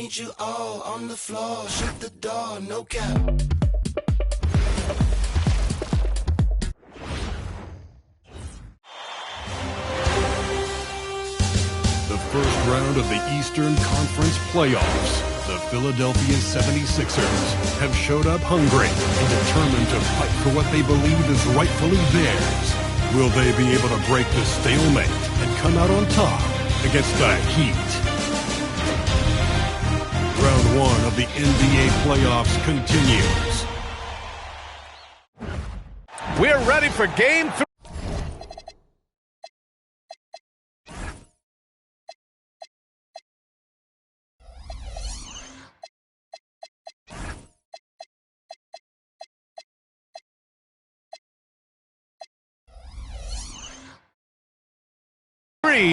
need you all on the floor. Shut the door, no cap. The first round of the Eastern Conference playoffs. The Philadelphia 76ers have showed up hungry and determined to fight for what they believe is rightfully theirs. Will they be able to break the stalemate and come out on top against the Heat? Round one of the NBA playoffs continues. We're ready for game 3.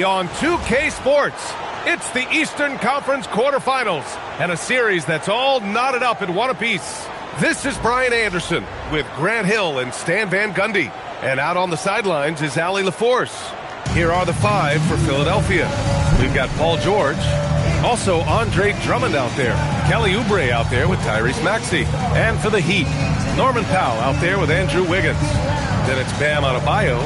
On 2K Sports. It's the Eastern Conference quarterfinals and a series that's all knotted up in one apiece. This is Brian Anderson with Grant Hill and Stan Van Gundy. And out on the sidelines is Allie LaForce. Here are the 5 for Philadelphia. We've got Paul George. Also Andre Drummond out there. Kelly Oubre out there with Tyrese Maxey. And for the Heat, Norman Powell out there with Andrew Wiggins. Then it's Bam Adebayo,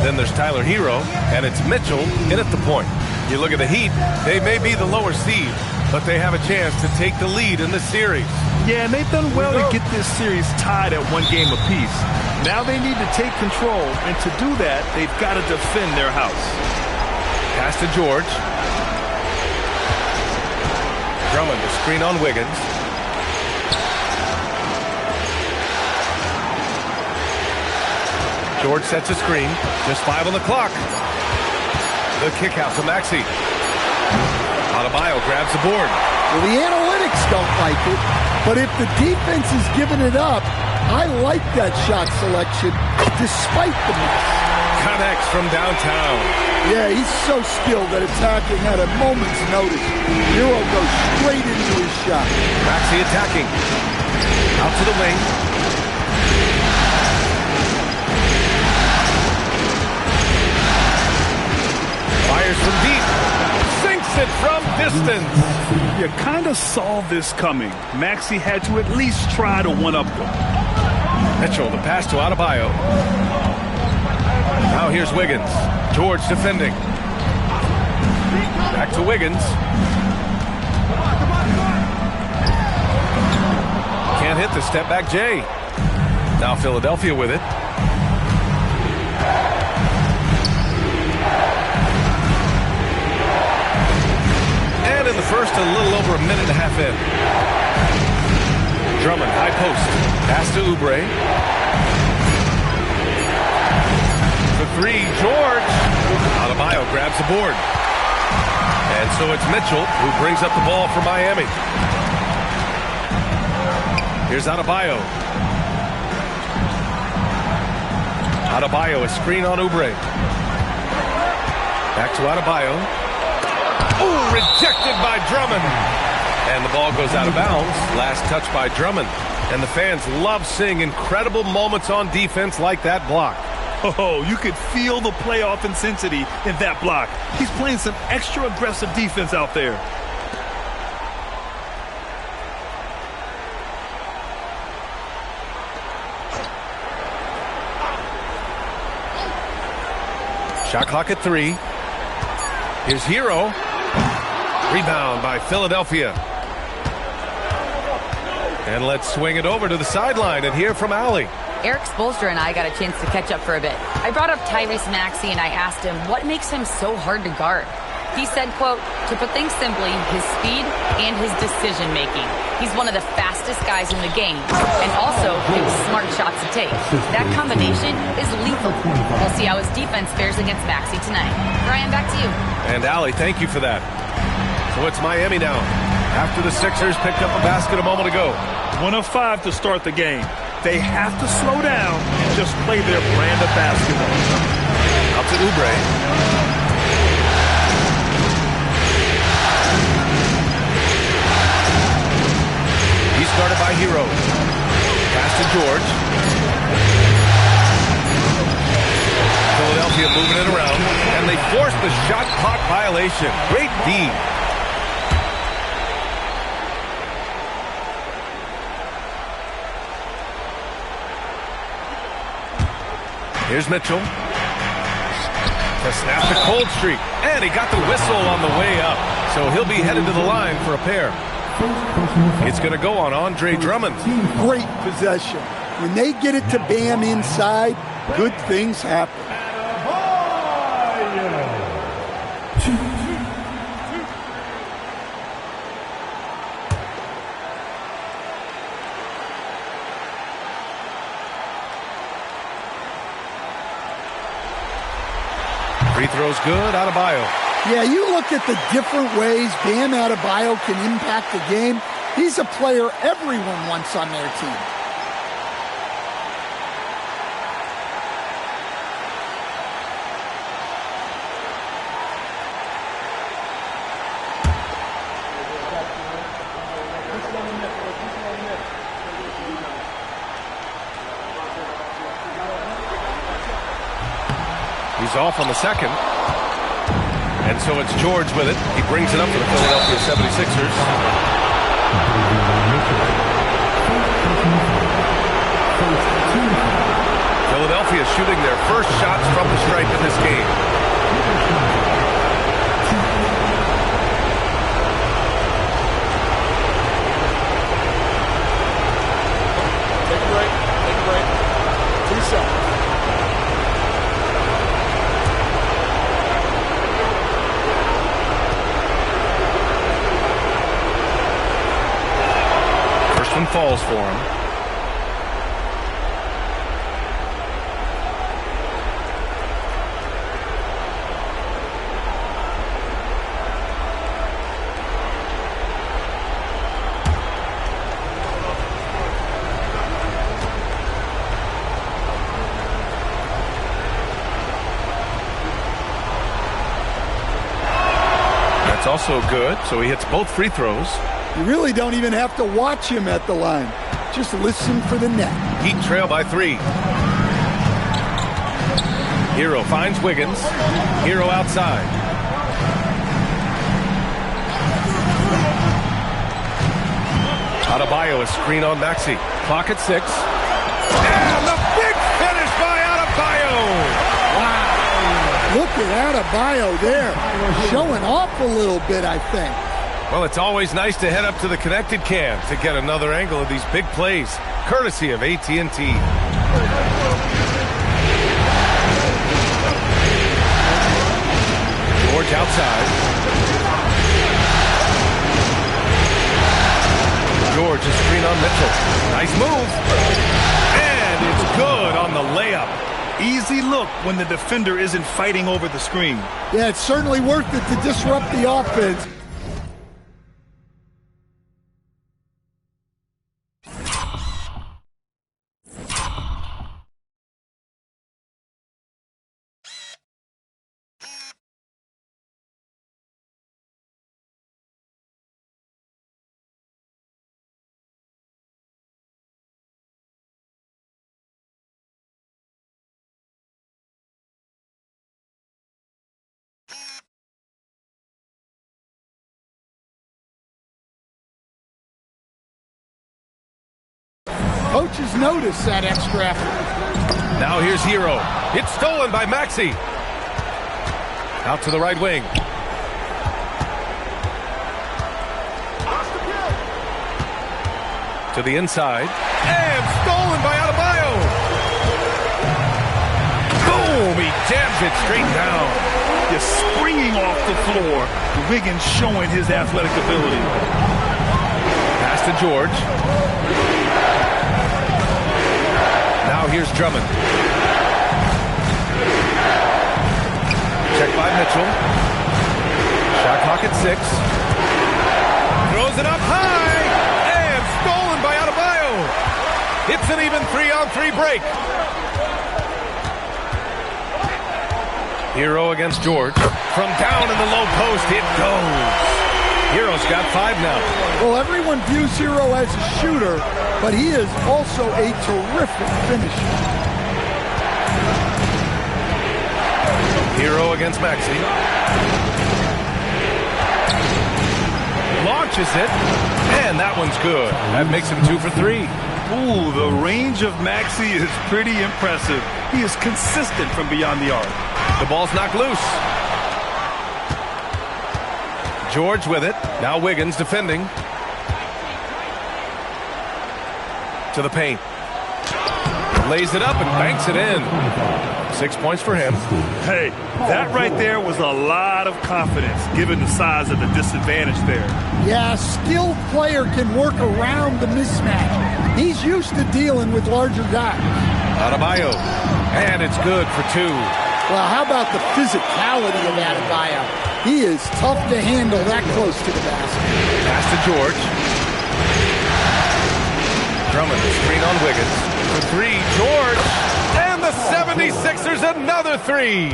then there's Tyler Hero, and it's Mitchell in at the point. You look at the Heat, they may be the lower seed, but they have a chance to take the lead in the series. Yeah, and they've done well to get this series tied at 1 game apiece. Now they need to take control, and to do that, they've got to defend their house. Pass to George. Drummond to screen on Wiggins. George sets a screen. Just 5 on the clock. The kick out to Maxey. Adebayo grabs the board. Well, the analytics don't like it, but if the defense is giving it up, I like that shot selection despite the miss. Connects from downtown. Yeah, he's so skilled at attacking at a moment's notice. Hero goes straight into his shot. Maxey attacking. Out to the wing. Fires from deep. Sinks it from distance. You kind of saw this coming. Maxey had to at least try to one-up them. Mitchell, the pass to Adebayo. Now here's Wiggins. George defending. Back to Wiggins. Can't hit the step-back J. Now Philadelphia with it. And in the first, a little over a minute and a half in. Drummond, high post. Pass to Oubre. For 3, George. Adebayo grabs the board. And so it's Mitchell who brings up the ball for Miami. Here's Adebayo. Adebayo, a screen on Oubre. Back to Adebayo. Oh, rejected by Drummond. And the ball goes out of bounds. Last touch by Drummond. And the fans love seeing incredible moments on defense like that block. Oh, you could feel the playoff intensity in that block. He's playing some extra aggressive defense out there. Shot clock at 3. Here's Hero. Rebound by Philadelphia. And let's swing it over to the sideline and hear from Allie. Eric Spoelstra and I got a chance to catch up for a bit. I brought up Tyrese Maxey and I asked him what makes him so hard to guard. He said, quote, to put things simply, his speed and his decision making. He's one of the fastest guys in the game and also picks smart shots to take. That combination is lethal. We'll see how his defense fares against Maxey tonight. Brian, back to you. And Allie, thank you for that. So it's Miami now. After the Sixers picked up a basket a moment ago. 1 of 5 to start the game. They have to slow down and just play their brand of basketball. Out to Oubre. He's guarded by Hero. Pass to George. Philadelphia moving it around, and they force the shot clock violation. Great D. Here's Mitchell. To snap the cold streak. And he got the whistle on the way up. So he'll be headed to the line for a pair. It's going to go on Andre Drummond. Great possession. When they get it to Bam inside, good things happen. Free throw's good. Adebayo. Yeah, you look at the different ways Bam Adebayo can impact the game. He's a player everyone wants on their team. He's off on the second. And so it's George with it. He brings it up for the Philadelphia 76ers. Philadelphia shooting their first shots from the stripe in this game. Take a break. Take a break. 2 seconds. One falls for him. That's also good, so he hits both free throws. You really don't even have to watch him at the line. Just listen for the net. Heat trail by 3. Hero finds Wiggins. Hero outside. Adebayo is screen on Maxey. Clock at 6. And the big finish by Adebayo! Wow. Look at Adebayo there. Showing off a little bit, I think. Well, it's always nice to head up to the connected cam to get another angle of these big plays, courtesy of AT&T. George outside. George is screen on Mitchell. Nice move. And it's good on the layup. Easy look when the defender isn't fighting over the screen. Yeah, it's certainly worth it to disrupt the offense. Coaches notice that extra effort. Now here's Hero. It's stolen by Maxey. Out to the right wing. To the inside. And stolen by Adebayo. Boom! He jams it straight down. Just springing off the floor. Wiggins showing his athletic ability. Pass to George. Now here's Drummond. Check by Mitchell. Shot clock at 6. Throws it up high. And stolen by Adebayo. It's an even 3-on-3 break. Hero against George. From down in the low post, it goes. Hero's got 5 now. Well, everyone views Hero as a shooter, but he is also a terrific finisher. Hero against Maxey. Launches it, and that one's good. That makes him 2 for 3. Ooh, the range of Maxey is pretty impressive. He is consistent from beyond the arc. The ball's knocked loose. George with it. Now Wiggins defending. To the paint. Lays it up and banks it in. 6 points for him. Hey, that right there was a lot of confidence given the size of the disadvantage there. Yeah, a skilled player can work around the mismatch. He's used to dealing with larger guys. Adebayo. And it's good for two. Well, how about the physicality of Adebayo? He is tough to handle that close to the basket. Pass to George. Drummond, screen on Wiggins. For three, George. And the 76ers another three.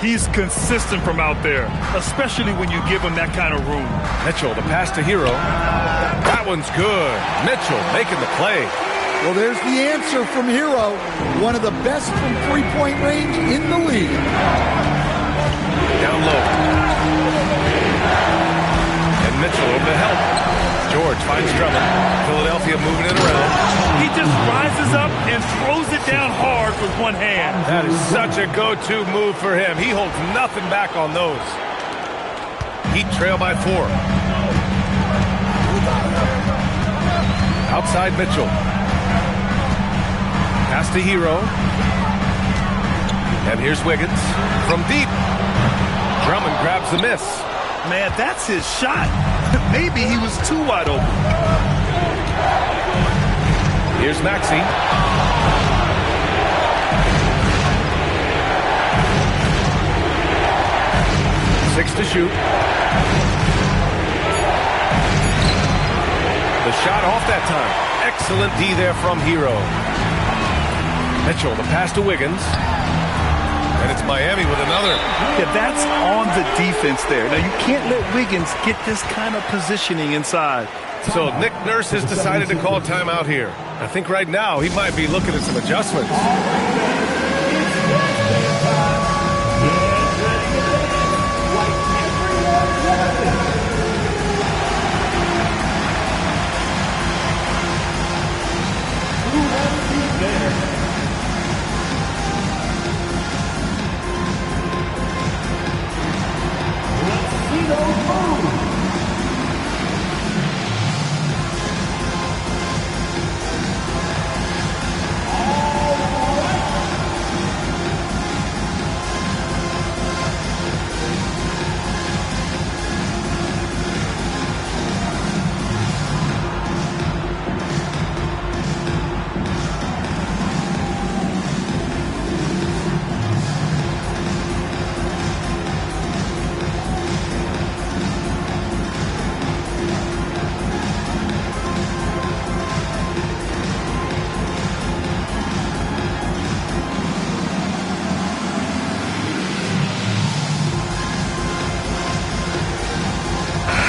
He's consistent from out there, especially when you give him that kind of room. Mitchell, the pass to Hero. That one's good. Mitchell making the play. Well, there's the answer from Hero. One of the best from three-point range in the league. Down low. And Mitchell over to help. George finds Drummond. Philadelphia moving it around. He just rises up and throws it down hard with one hand. That is such a go-to move for him. He holds nothing back on those. Heat trail by 4. Outside Mitchell. Pass to Hero. And here's Wiggins from deep. Drummond grabs the miss. Man, that's his shot. Maybe he was too wide open. Here's Maxey. 6 to shoot. The shot off that time. Excellent D there from Hero. Mitchell, the pass to Wiggins. And it's Miami with another. Yeah, that's on the defense there. Now, you can't let Wiggins get this kind of positioning inside. So Nick Nurse has decided to call timeout here. I think right now he might be looking at some adjustments.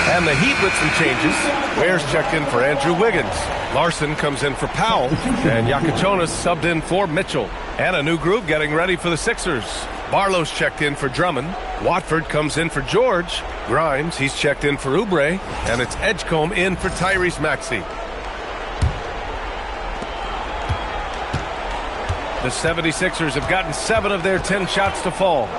And the Heat with some changes. Ware's checked in for Andrew Wiggins. Larson comes in for Powell. And Yakuchonis subbed in for Mitchell. And a new group getting ready for the Sixers. Barlow's checked in for Drummond. Watford comes in for George. Grimes, he's checked in for Oubre. And it's Edgecombe in for Tyrese Maxey. The 76ers have gotten 7 of their 10 shots to fall.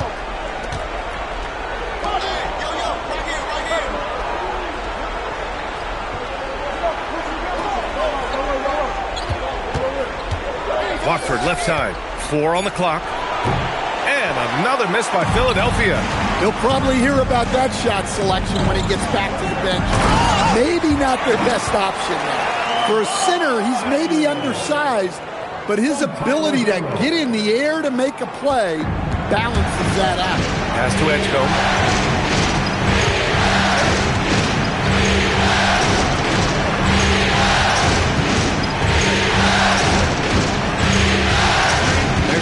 Watford left side. 4 on the clock. And another miss by Philadelphia. He'll probably hear about that shot selection when he gets back to the bench. Maybe not their best option there. For a center, he's maybe undersized, but his ability to get in the air to make a play balances that out. Pass to Edgecombe.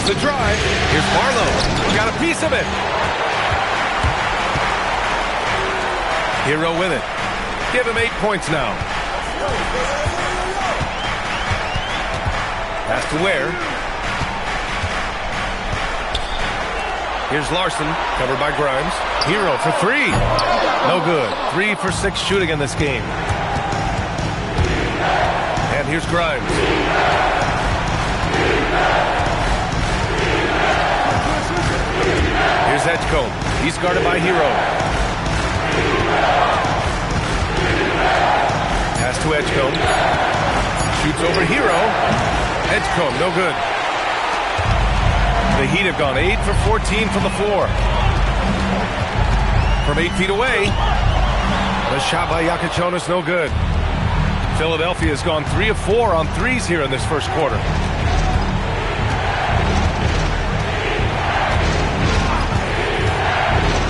The drive. Here's Barlow. Got a piece of it. Hero with it. Give him 8 points now. Pass to Ware. Here's Larson. Covered by Grimes. Hero for 3. No good. 3 for 6 shooting in this game. And here's Grimes. Here's Edgecombe. He's guarded by Hero. Pass to Edgecombe. Shoots over Hero. Edgecombe, no good. The Heat have gone 8 for 14 from the floor. From 8 feet away. The shot by Iacochonis, no good. Philadelphia has gone 3 of 4 on threes here in this first quarter.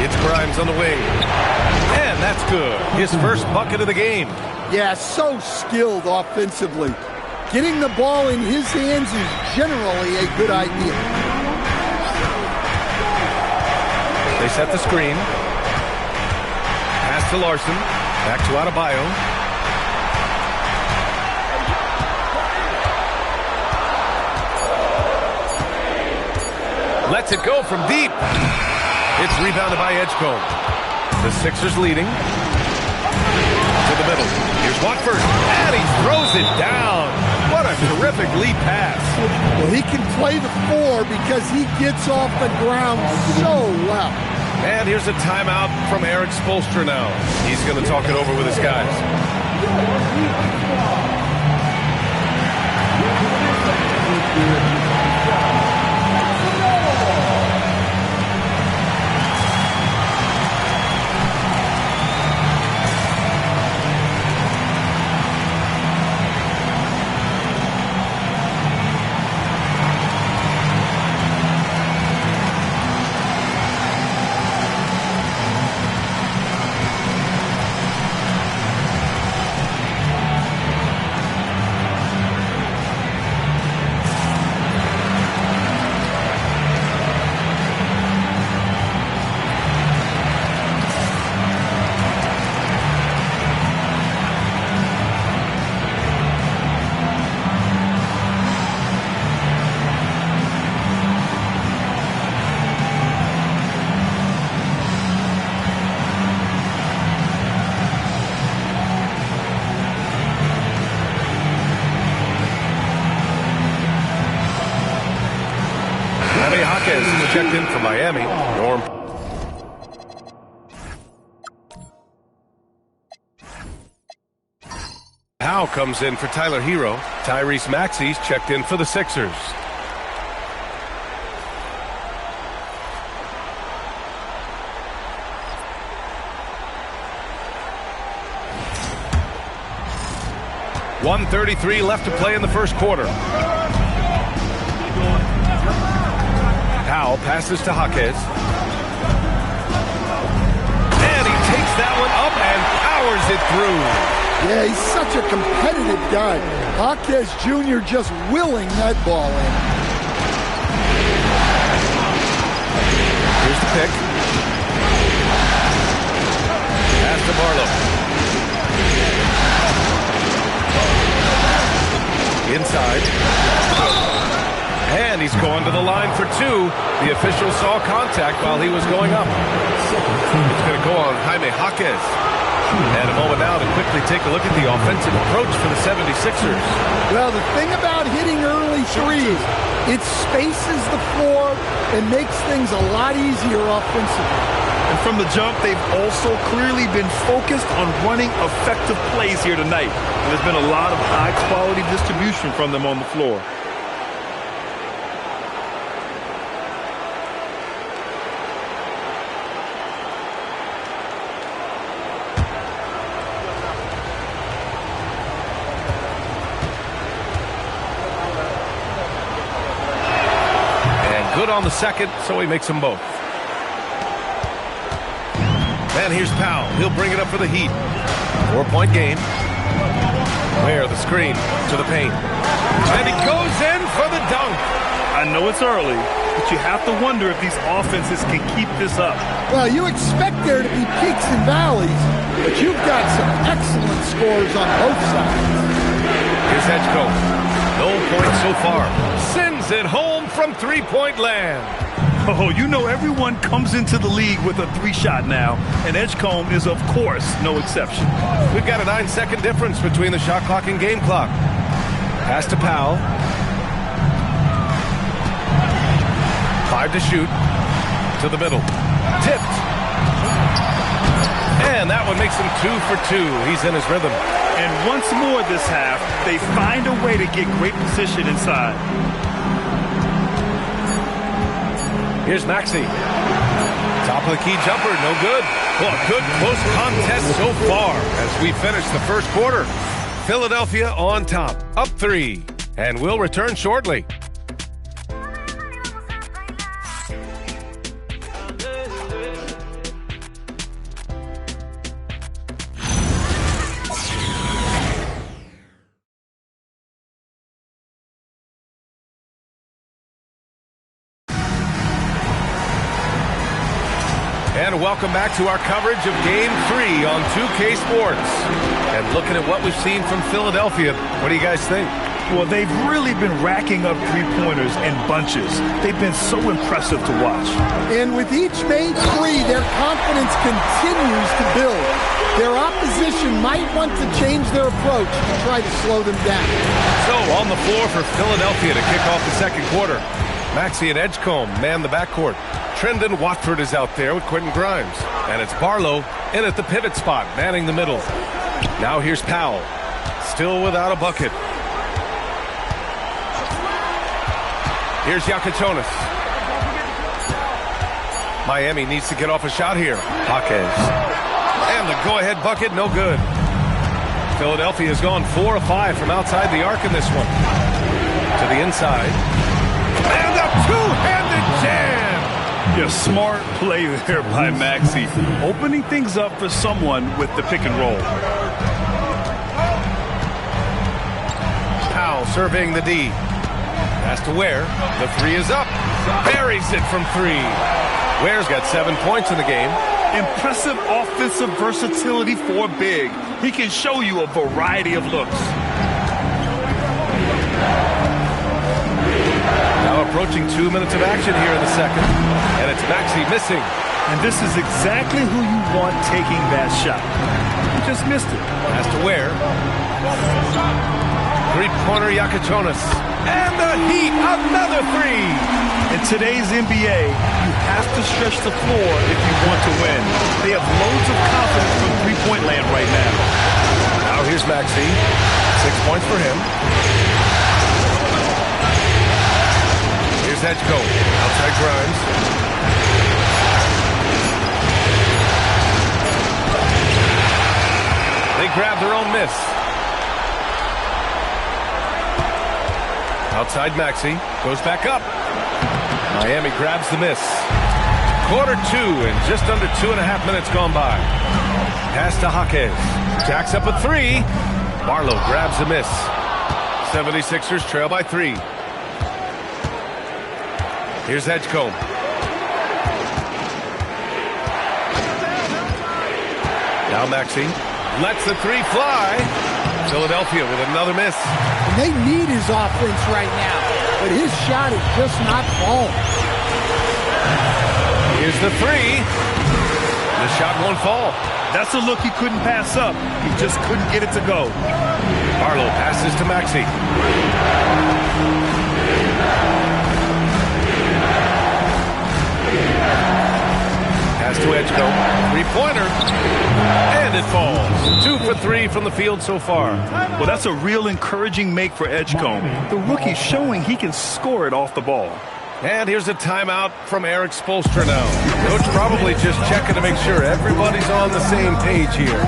It's Grimes on the wing. And that's good. His first bucket of the game. Yeah, so skilled offensively. Getting the ball in his hands is generally a good idea. They set the screen. Pass to Larson. Back to Adebayo. Lets it go from deep. It's rebounded by Edgecombe. The Sixers leading. To the middle. Here's Watford. And he throws it down. What a terrific lead pass. Well, he can play the 4 because he gets off the ground so well. And here's a timeout from Eric Spoelstra now. He's going to talk it over with his guys. Checked in for Miami. Norm. Howe comes in for Tyler Hero. Tyrese Maxey's checked in for the Sixers. .133 left to play in the first quarter. Powell passes to Jaquez. And he takes that one up and powers it through. Yeah, he's such a competitive guy. Jaquez Jr. just willing that ball in. Here's the pick. Pass to Barlow. Inside. And he's going to the line for 2. The official saw contact while he was going up. It's going to go on Jaime Jaquez. And a moment now to quickly take a look at the offensive approach for the 76ers. Well, the thing about hitting early threes, it spaces the floor and makes things a lot easier offensively. And from the jump, they've also clearly been focused on running effective plays here tonight. And there's been a lot of high-quality distribution from them on the floor. Good on the second, so he makes them both. And here's Powell. He'll bring it up for the Heat. 4-point game. Where the screen to the paint. And he goes in for the dunk. I know it's early, but you have to wonder if these offenses can keep this up. Well, you expect there to be peaks and valleys, but you've got some excellent scores on both sides. Here's Edgecombe. No points so far. Sends it home from three-point land. Oh, you know everyone comes into the league with a 3-shot now, and Edgecombe is, of course, no exception. We've got a 9-second difference between the shot clock and game clock. Pass to Powell. 5 to shoot. To the middle. Tipped. And that one makes him 2 for 2. He's in his rhythm. And once more this half, they find a way to get great position inside. Here's Maxey. Top of the key jumper, no good. Well, a good close contest so far as we finish the first quarter. Philadelphia on top, up 3. And we'll return shortly. And welcome back to our coverage of Game 3 on 2K Sports. And looking at what we've seen from Philadelphia, what do you guys think? Well, they've really been racking up three-pointers in bunches. They've been so impressive to watch. And with each made three, their confidence continues to build. Their opposition might want to change their approach to try to slow them down. So, on the floor for Philadelphia to kick off the second quarter. Maxey and Edgecombe man the backcourt. Trendon Watford is out there with Quentin Grimes. And it's Barlow in at the pivot spot, manning the middle. Now here's Powell. Still without a bucket. Here's Yakichonis. Miami needs to get off a shot here. Jaquez. And the go-ahead bucket, no good. Philadelphia has gone 4 of 5 from outside the arc in this one. To the inside. And a two-handed jam! Yeah, smart play there by Maxey. Opening things up for someone with the pick and roll. Powell surveying the D. Pass to Ware. The three is up. Buries it from 3. Ware's got 7 points in the game. Impressive offensive versatility for big. He can show you a variety of looks. Now approaching 2 minutes of action here in the second. And it's Maxey missing. And this is exactly who you want taking that shot. He just missed it. Pass to Ware. Three-pointer Yakichonis. And the Heat, another 3. In today's NBA, you have to stretch the floor if you want to win. They have loads of confidence from three-point land right now. Now here's Maxey. 6 points for him. Here's Edgecombe. Outside Grimes. They grab their own miss. Outside Maxey. Goes back up. Miami grabs the miss. Quarter 2 and just under 2.5 minutes gone by. Pass to Jaquez. Jacks up a 3. Barlow grabs the miss. 76ers trail by 3. Here's Edgecombe. Now Maxey lets the 3 fly. Philadelphia with another miss. And they need his offense right now, but his shot is just not falling. Here's the 3. The shot won't fall. That's a look he couldn't pass up. He just couldn't get it to go. Barlow passes to Maxey. Pass to Edgecombe. 3-pointer. And it falls. 2 for 3 from the field so far. Well, that's a real encouraging make for Edgecombe. The rookie's showing he can score it off the ball. And here's a timeout from Eric Spoelstra now. Coach probably just checking to make sure everybody's on the same page here.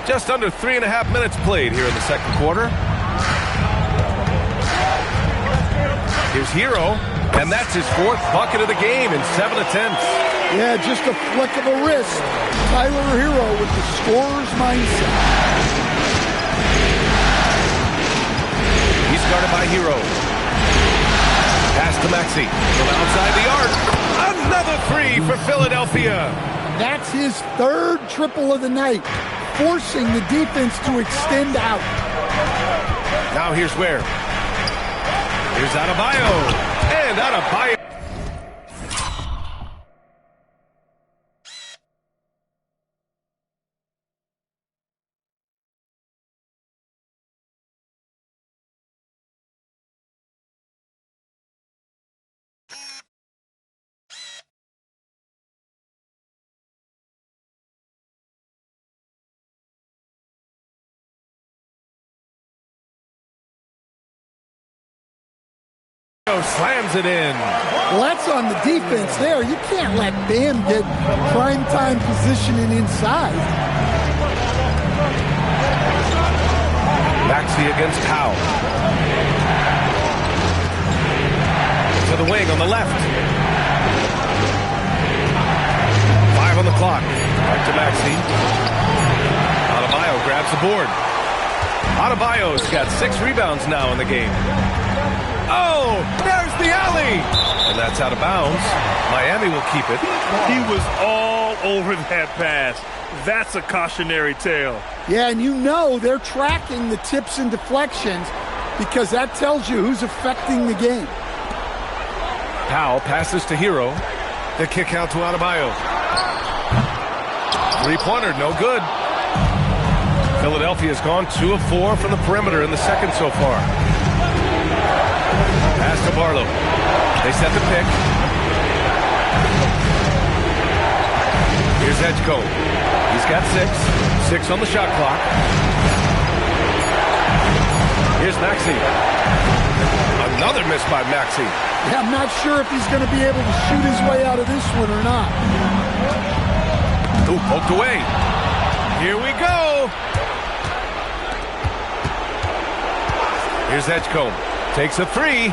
Just under 3.5 minutes played here in the second quarter. Here's Hero, and that's his 4th bucket of the game in 7 attempts. Yeah, just a flick of a wrist. Tyler Hero with the scorer's mindset. He's guarded by Hero. Pass to Maxey from outside the arc. Another 3 for Philadelphia. That's his 3rd triple of the night, forcing the defense to extend out. Now here's Ware. Here's Adebayo. And Adebayo. Slams it in. Well, that's on the defense there. You can't let Bam get prime-time positioning inside. Maxey against Powell. To the wing on the left. 5 on the clock. Back to Maxey. Adebayo grabs the board. Adebayo's got 6 rebounds now in the game. Oh, there's the alley. And that's out of bounds. Miami will keep it. He was all over that pass. That's a cautionary tale. Yeah, and you know they're tracking the tips and deflections because that tells you who's affecting the game. Powell passes to Hero. The kick out to Adebayo. 3-pointer, no good. Philadelphia's gone 2 of 4 from the perimeter in the second so far. Pass to Barlow. They set the pick. Here's Edgecombe. He's got 6 on the shot clock. Here's Maxey. Another miss by Maxey. Yeah, I'm not sure if he's going to be able to shoot his way out of this one or not. Ooh, poked away. Here we go. Here's Edgecombe. Takes a 3.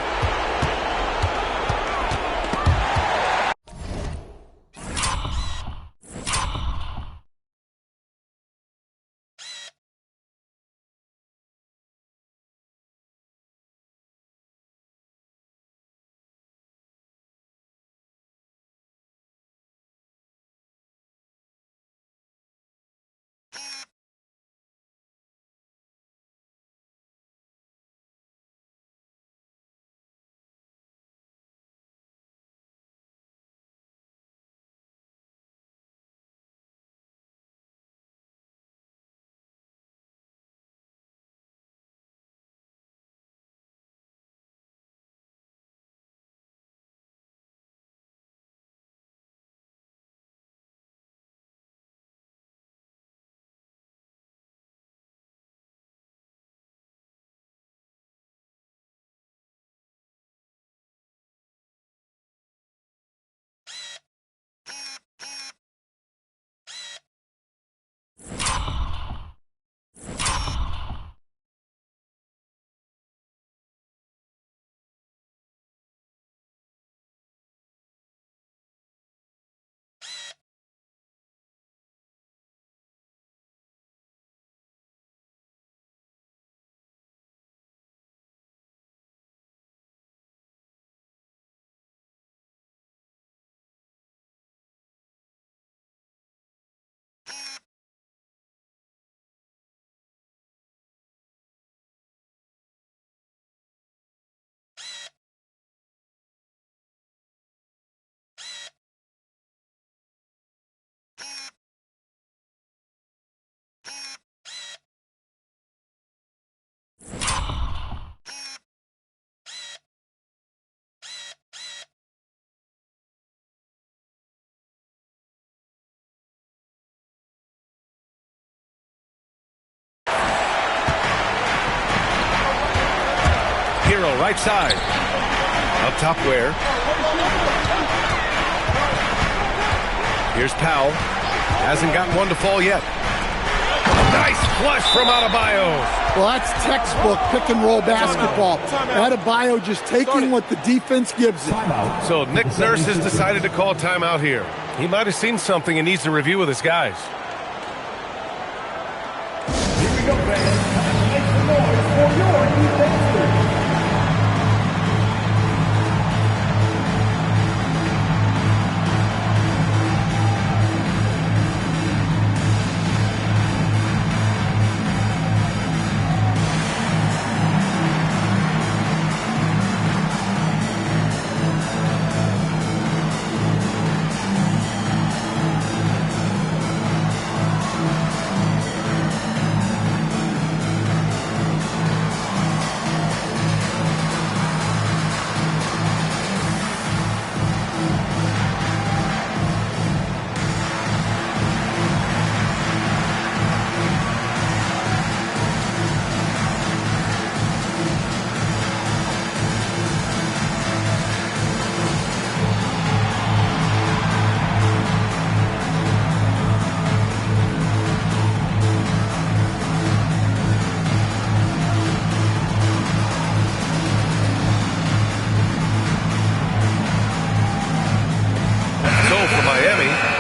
Right side. Up top Ware. Here's Powell. Hasn't gotten one to fall yet. Nice flush from Adebayo. Well, that's textbook pick-and-roll basketball. Adebayo just taking what the defense gives him. So Nick Nurse has decided to call timeout here. He might have seen something and needs to review with his guys. Here we go, fans. Make some noise for your defense.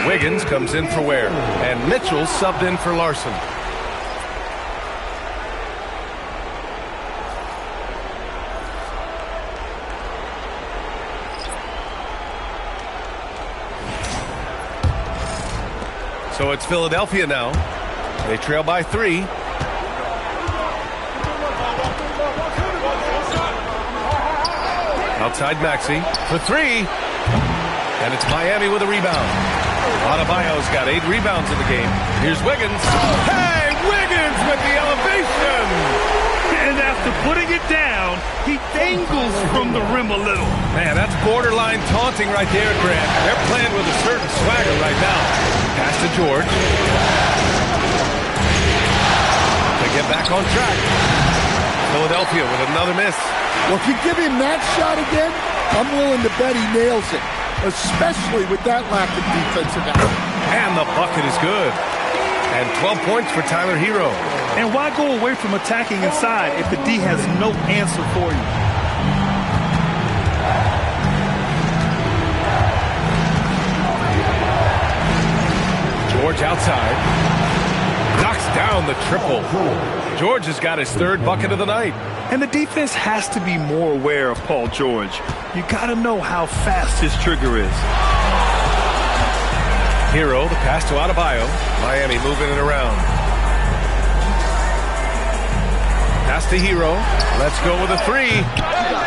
Wiggins comes in for Ware, and Mitchell subbed in for Larson. So it's Philadelphia now. They trail by 3. Outside Maxey for 3. And it's Miami with a rebound. Adebayo's got 8 rebounds in the game. Here's Wiggins. Hey, Wiggins with the elevation! And after putting it down, he dangles from the rim a little. Man, that's borderline taunting right there, Grant. They're playing with a certain swagger right now. Pass to George. They get back on track. Philadelphia with another miss. Well, if you give him that shot again, I'm willing to bet he nails it, especially with that lack of defensive effort. And the bucket is good. And 12 points for Tyler Hero. And why go away from attacking inside if the D has no answer for you? George outside. Knocks down the triple. George has got his 3rd bucket of the night. And the defense has to be more aware of Paul George. You got to know how fast his trigger is. Hero, the pass to Adebayo. Miami moving it around. Pass to Hero. Let's go with a 3.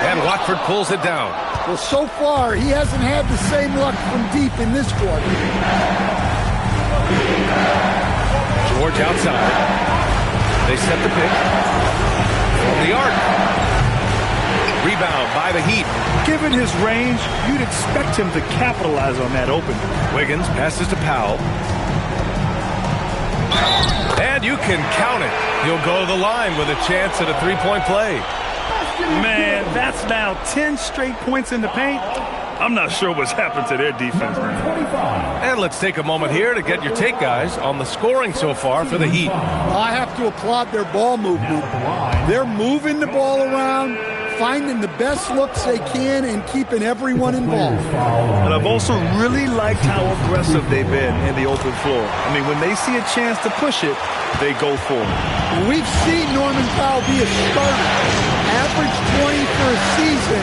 And Watford pulls it down. Well, so far, he hasn't had the same luck from deep in this quarter. George outside. They set the pick. From the arc. Rebound by the Heat. Given his range, you'd expect him to capitalize on that opening. Wiggins passes to Powell. And you can count it. He'll go to the line with a chance at a 3-point play. Man, that's now 10 straight points in the paint. I'm not sure what's happened to their defense, man. And let's take a moment here to get your take, guys, on the scoring so far for the Heat. I have to applaud their ball movement. They're moving the ball around, finding the best looks they can, and keeping everyone involved. And I've also really liked how aggressive they've been in the open floor. I mean, when they see a chance to push it, they go for it. We've seen Norman Powell be a starter. Average 20 for a season.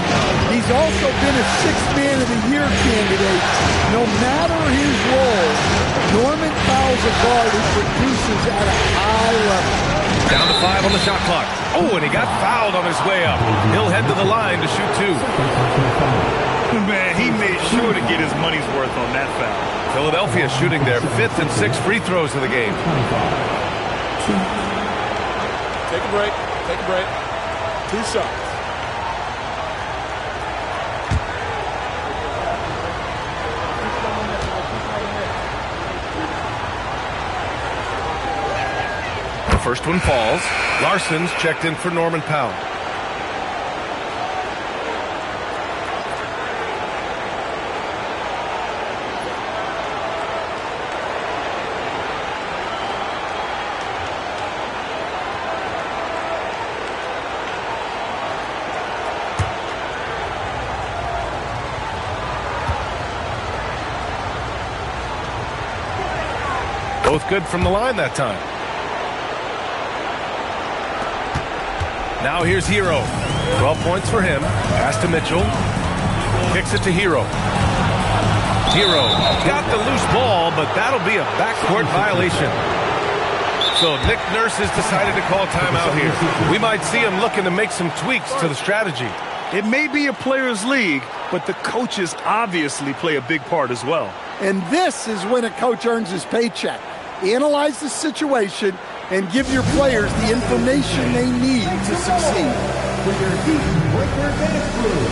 He's also been a 6th Man of the Year candidate. No matter his role, Norman Powell's a guard who produces at a high level. Down to 5 on the shot clock. Oh, and he got fouled on his way up. He'll head to the line to shoot 2. Man, he made sure to get his money's worth on that foul. Philadelphia shooting their 5th and 6th free throws of the game. Take a break. Take a break. 2 shots. The first one falls. Larson's checked in for Norman Powell. Both good from the line that time. Now here's Hero. 12 points for him. Pass to Mitchell. Kicks it to Hero. Hero got the loose ball, but that'll be a backcourt violation. So Nick Nurse has decided to call timeout here. We might see him looking to make some tweaks to the strategy. It may be a players' league, but the coaches obviously play a big part as well. And this is when a coach earns his paycheck. Analyze the situation and give your players the information they need to succeed. With your team, breaker dance crew.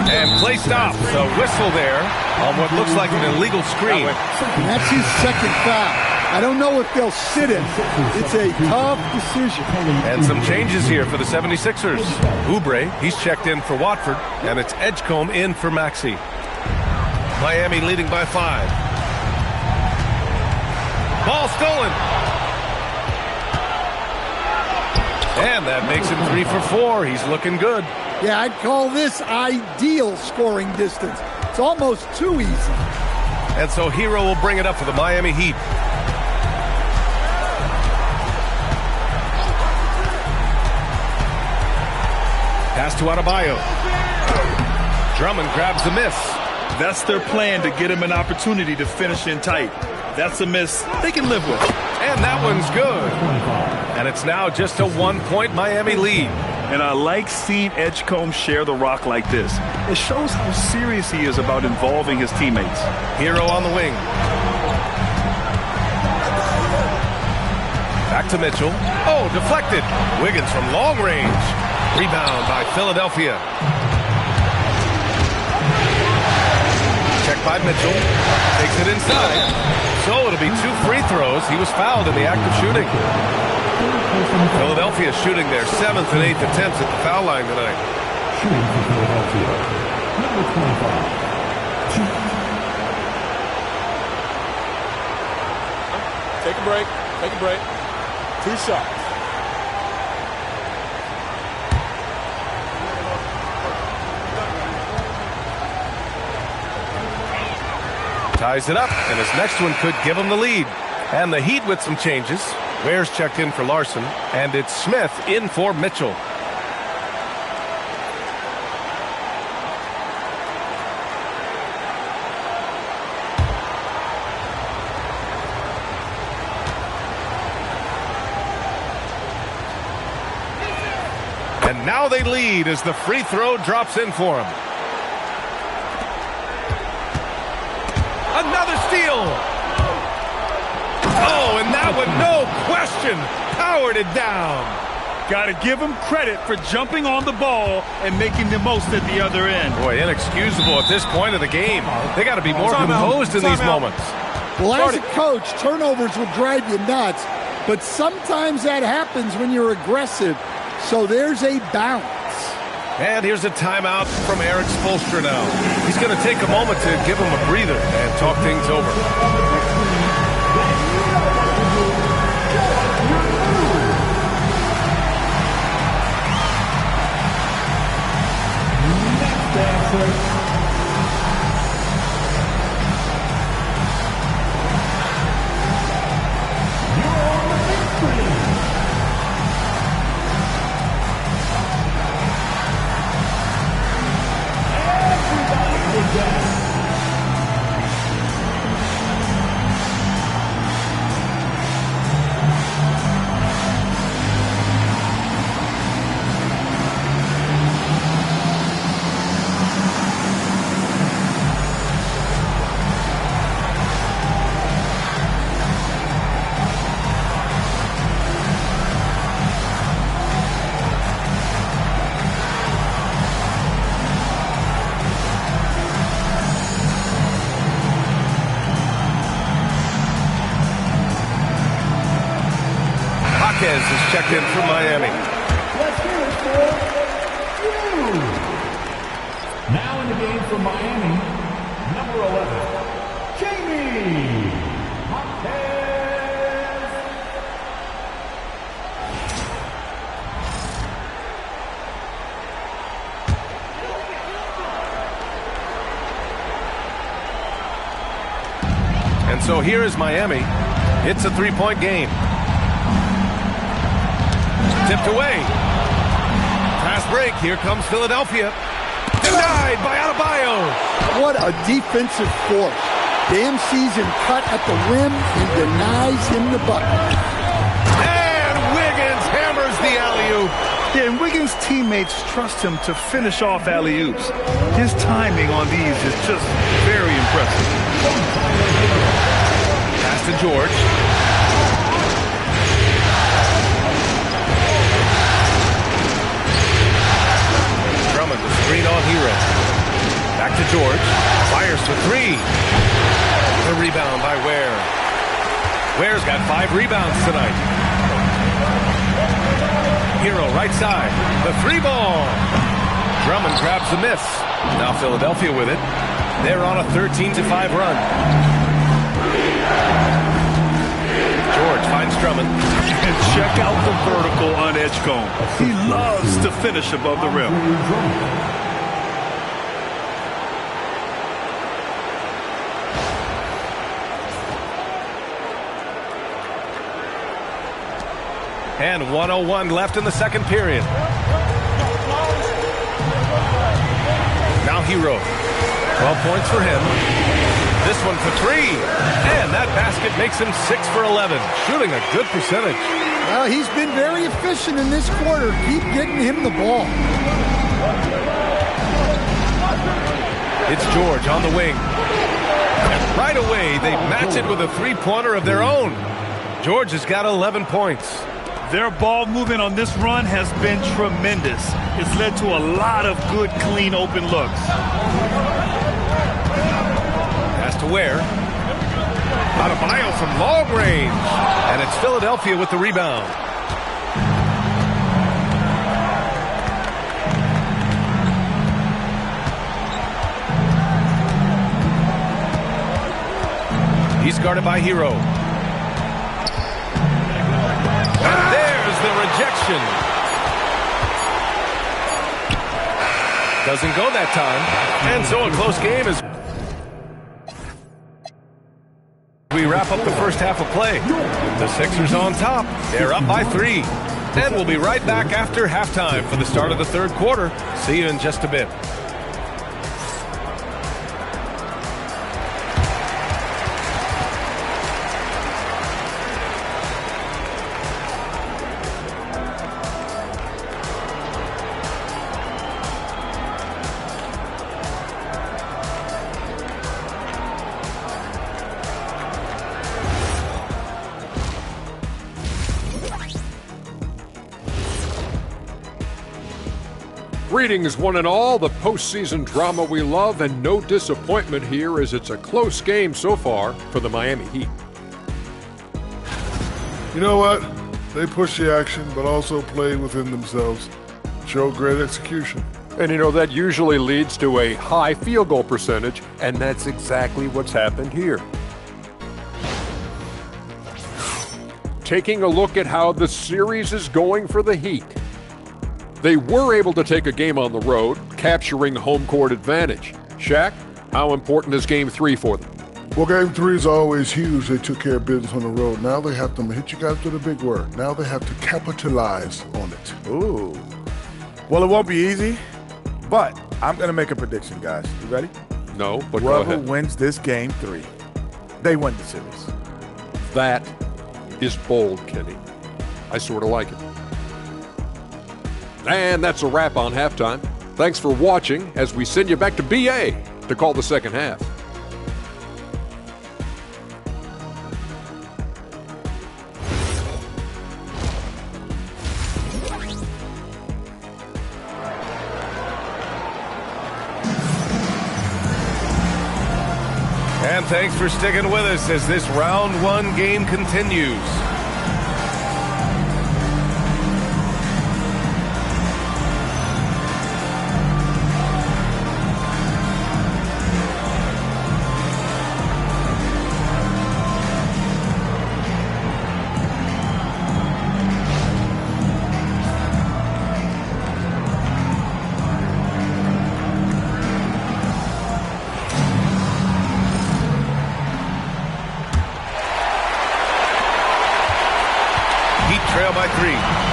And play stops. A whistle there on what looks like an illegal screen. And that's his second foul. I don't know if they'll sit him. It's a tough decision. And some changes here for the 76ers. Oubre, he's checked in for Watford, and it's Edgecombe in for Maxey. Miami leading by 5. Ball stolen. And that makes him 3 for 4. He's looking good. Yeah, I'd call this ideal scoring distance. It's almost too easy. And so Hero will bring it up for the Miami Heat. Pass to Adebayo. Drummond grabs the miss. That's their plan, to get him an opportunity to finish in tight. That's a miss they can live with. And that one's good. And it's now just a 1-point Miami lead. And I like seeing Edgecombe share the rock like this. It shows how serious he is about involving his teammates. Hero on the wing. Back to Mitchell. Oh, deflected. Wiggins from long range. Rebound by Philadelphia. Check by Mitchell. Takes it inside. So it'll be 2 free throws. He was fouled in the act of shooting. Philadelphia shooting their 7th and 8th attempts at the foul line tonight. Shooting for Philadelphia, number 25. Take a break. Take a break. 2 shots. Ties it up, and his next one could give him the lead. And the Heat with some changes. Ware's checked in for Larson, and it's Smith in for Mitchell. And now they lead as the free throw drops in for him. Another steal! Oh, and that one, no question, powered it down. Got to give him credit for jumping on the ball and making the most at the other end. Boy, inexcusable at this point of the game. They got to be more composed in these moments. Well, as a coach, turnovers will drive you nuts, but sometimes that happens when you're aggressive. So there's a balance. And here's a timeout from Eric Spoelstra now. He's going to take a moment to give him a breather and talk things over. Marquez is checked in for Miami. Let's hear it for you. Now in the game for Miami, number 11, Jamie Marquez. And so here is Miami. It's a three-point game. Tipped away. Fast break. Here comes Philadelphia. Denied by Adebayo. What a defensive force. Bam sees him cut at the rim and denies him the bucket. And Wiggins hammers the alley-oop. Yeah, and Wiggins' teammates trust him to finish off alley-oops. His timing on these is just very impressive. Pass to George. Drummond, the screen on Hero. Back to George. Fires for three. The rebound by Ware. Ware's got 5 rebounds tonight. Hero right side. The three ball. Drummond grabs the miss. Now Philadelphia with it. They're on a 13-5 run. George finds Drummond. And check out the vertical on Edgecombe. He loves to finish above the rim. And 1:01 left in the second period. Now Hero. 12 points for him. This one for three. And that basket makes him 6 for 11. Shooting a good percentage. Well, he's been very efficient in this quarter. Keep getting him the ball. It's George on the wing. And right away, they match it with a three-pointer of their own. George has got 11 points. Their ball movement on this run has been tremendous. It's led to a lot of good, clean, open looks. Pass to Ware. Adebayo from long range. And it's Philadelphia with the rebound. He's guarded by Hero. And there's the rejection. Doesn't go that time. And so a close game as we wrap up the first half of play. The Sixers on top. They're up by 3. And we'll be right back after halftime for the start of the third quarter. See you in just a bit. Greetings, one and all. The postseason drama we love, and no disappointment here as it's a close game so far for the Miami Heat. You know what? They push the action, but also play within themselves. Show great execution. And you know, that usually leads to a high field goal percentage, and that's exactly what's happened here. Taking a look at how the series is going for the Heat. They were able to take a game on the road, capturing home court advantage. Shaq, how important is Game 3 for them? Well, Game 3 is always huge. They took care of business on the road. Now they have to hit you guys with a big word. Now they have to capitalize on it. Ooh. Well, it won't be easy, but I'm going to make a prediction, guys. You ready? No, but go ahead. Whoever wins this Game 3, they win the series. That is bold, Kenny. I sort of like it. And that's a wrap on halftime. Thanks for watching as we send you back to BA to call the second half. And thanks for sticking with us as this round 1 game continues.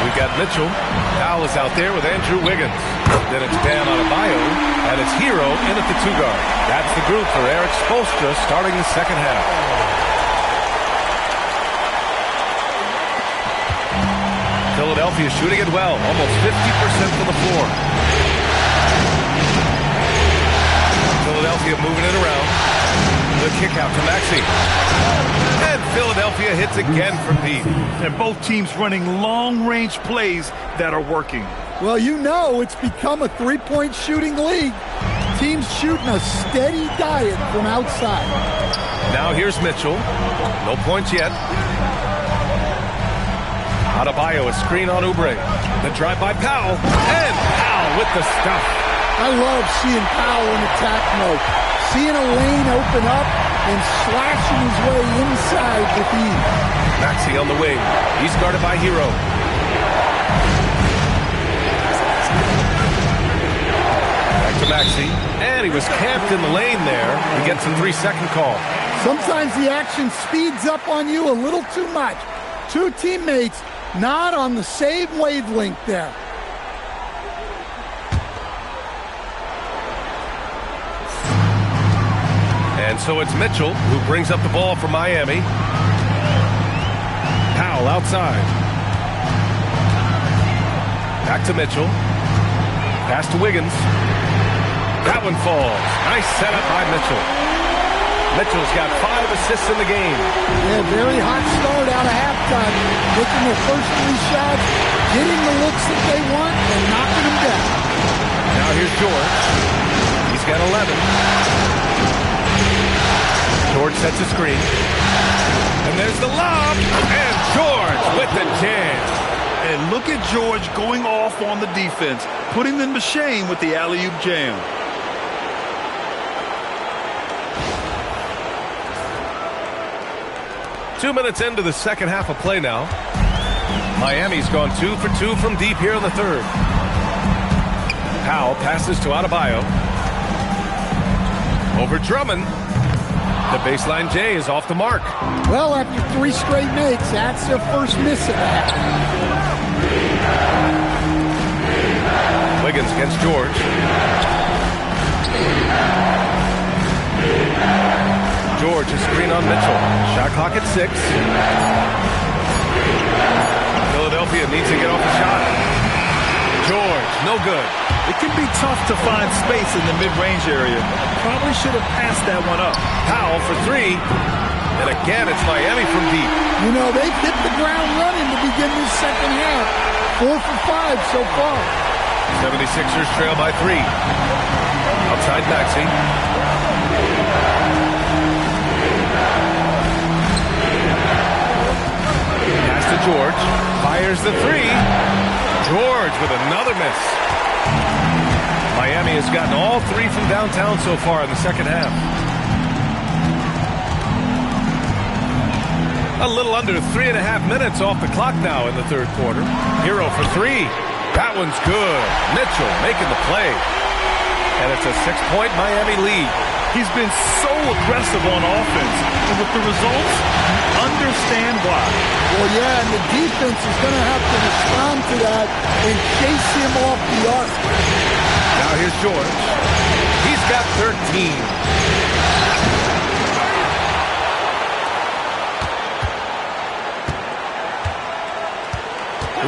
We've got Mitchell. Powell is out there with Andrew Wiggins. Then it's Bam Adebayo, and it's Hero in at the 2-guard. That's the group for Eric Spoelstra starting the second half. Philadelphia shooting it well, almost 50% from the floor. Philadelphia moving it around. The kick out to Maxey. And Philadelphia hits again from deep. And both teams running long-range plays that are working. Well, you know it's become a three-point shooting league. Teams shooting a steady diet from outside. Now here's Mitchell. No points yet. Adebayo, a screen on Oubre. The drive by Powell. And Powell with the stuff. I love seeing Powell in attack mode. Seeing a lane open up and slashing his way inside with ease. Maxey on the wing. He's guarded by Hero. Back to Maxey. And he was camped in the lane there. He gets a 3-second call. Sometimes the action speeds up on you a little too much. Two teammates not on the same wavelength there. And so it's Mitchell who brings up the ball for Miami. Powell outside. Back to Mitchell. Pass to Wiggins. That one falls. Nice setup by Mitchell. Mitchell's got 5 assists in the game. Yeah, very hot start out of halftime. Making their first 3 shots, getting the looks that they want, and knocking them down. Now here's George. He's got 11. George sets a screen. And there's the lob. And George with the jam. And look at George going off on the defense, putting them to shame with the alley-oop jam. Two minutes into the second half of play now. Miami's gone 2 for 2 from deep here in the third. Powell passes to Adebayo. Over Drummond. The baseline J is off the mark. Well, after 3 straight makes, that's their first miss at that. Wiggins against George. George, a screen on Mitchell. Shot clock at 6. Philadelphia needs to get off the shot. George, no good. It can be tough to find space in the mid-range area. Probably should have passed that one up. Powell for 3. And again, it's Miami from deep. You know, they've hit the ground running to begin this second half. 4 for 5 so far. 76ers trail by 3. Outside Maxey. Pass to George. Fires the 3. George with another miss. Miami has gotten all 3 from downtown so far in the second half. A little under 3.5 minutes off the clock now in the third quarter. Hero for 3. That one's good. Mitchell making the play. And it's a 6-point Miami lead. He's been so aggressive on offense. And with the results, understand why. Well, yeah, and the defense is going to have to respond to that and chase him off the arc. Now here's George. He's got 13.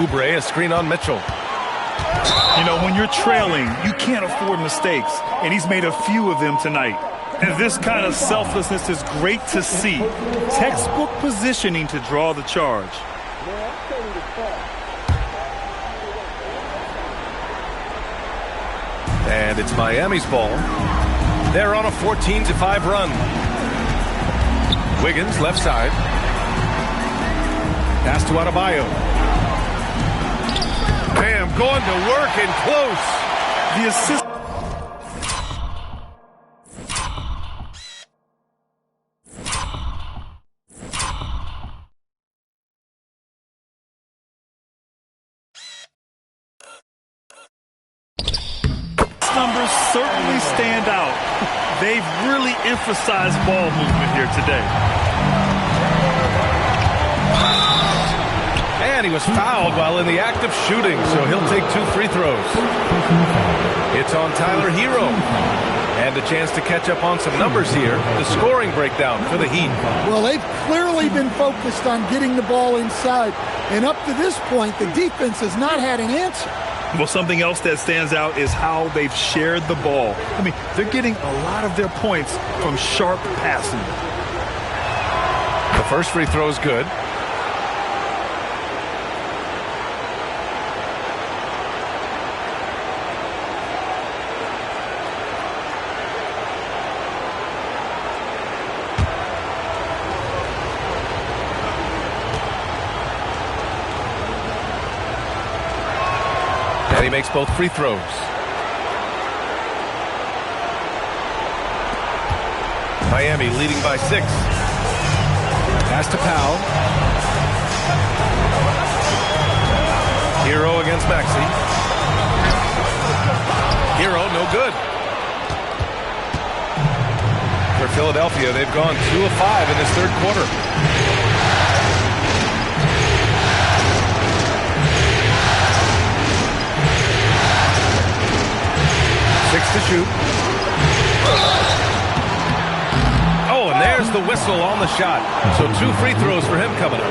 Oubre, a screen on Mitchell. You know, when you're trailing, you can't afford mistakes, and he's made a few of them tonight. And this kind of selflessness is great to see. Textbook positioning to draw the charge. And it's Miami's ball. They're on a 14-5 run. Wiggins, left side. Pass to Adebayo. Bam, going to work and close. The assist. Numbers certainly stand out. They've really emphasized ball movement here today. And he was fouled while in the act of shooting, so he'll take 2 free throws. It's on Tyler Hero. And a chance to catch up on some numbers here. The scoring breakdown for the Heat. Well, they've clearly been focused on getting the ball inside. And up to this point, the defense has not had an answer. Well, something else that stands out is how they've shared the ball. I mean, they're getting a lot of their points from sharp passing. The first free throw is good. And he makes both free throws. Miami leading by 6. Pass to Powell. Hero against Maxey. Hero, no good. For Philadelphia, they've gone 2 of 5 in this third quarter. To shoot. Oh, and there's the whistle on the shot. So 2 free throws for him coming up.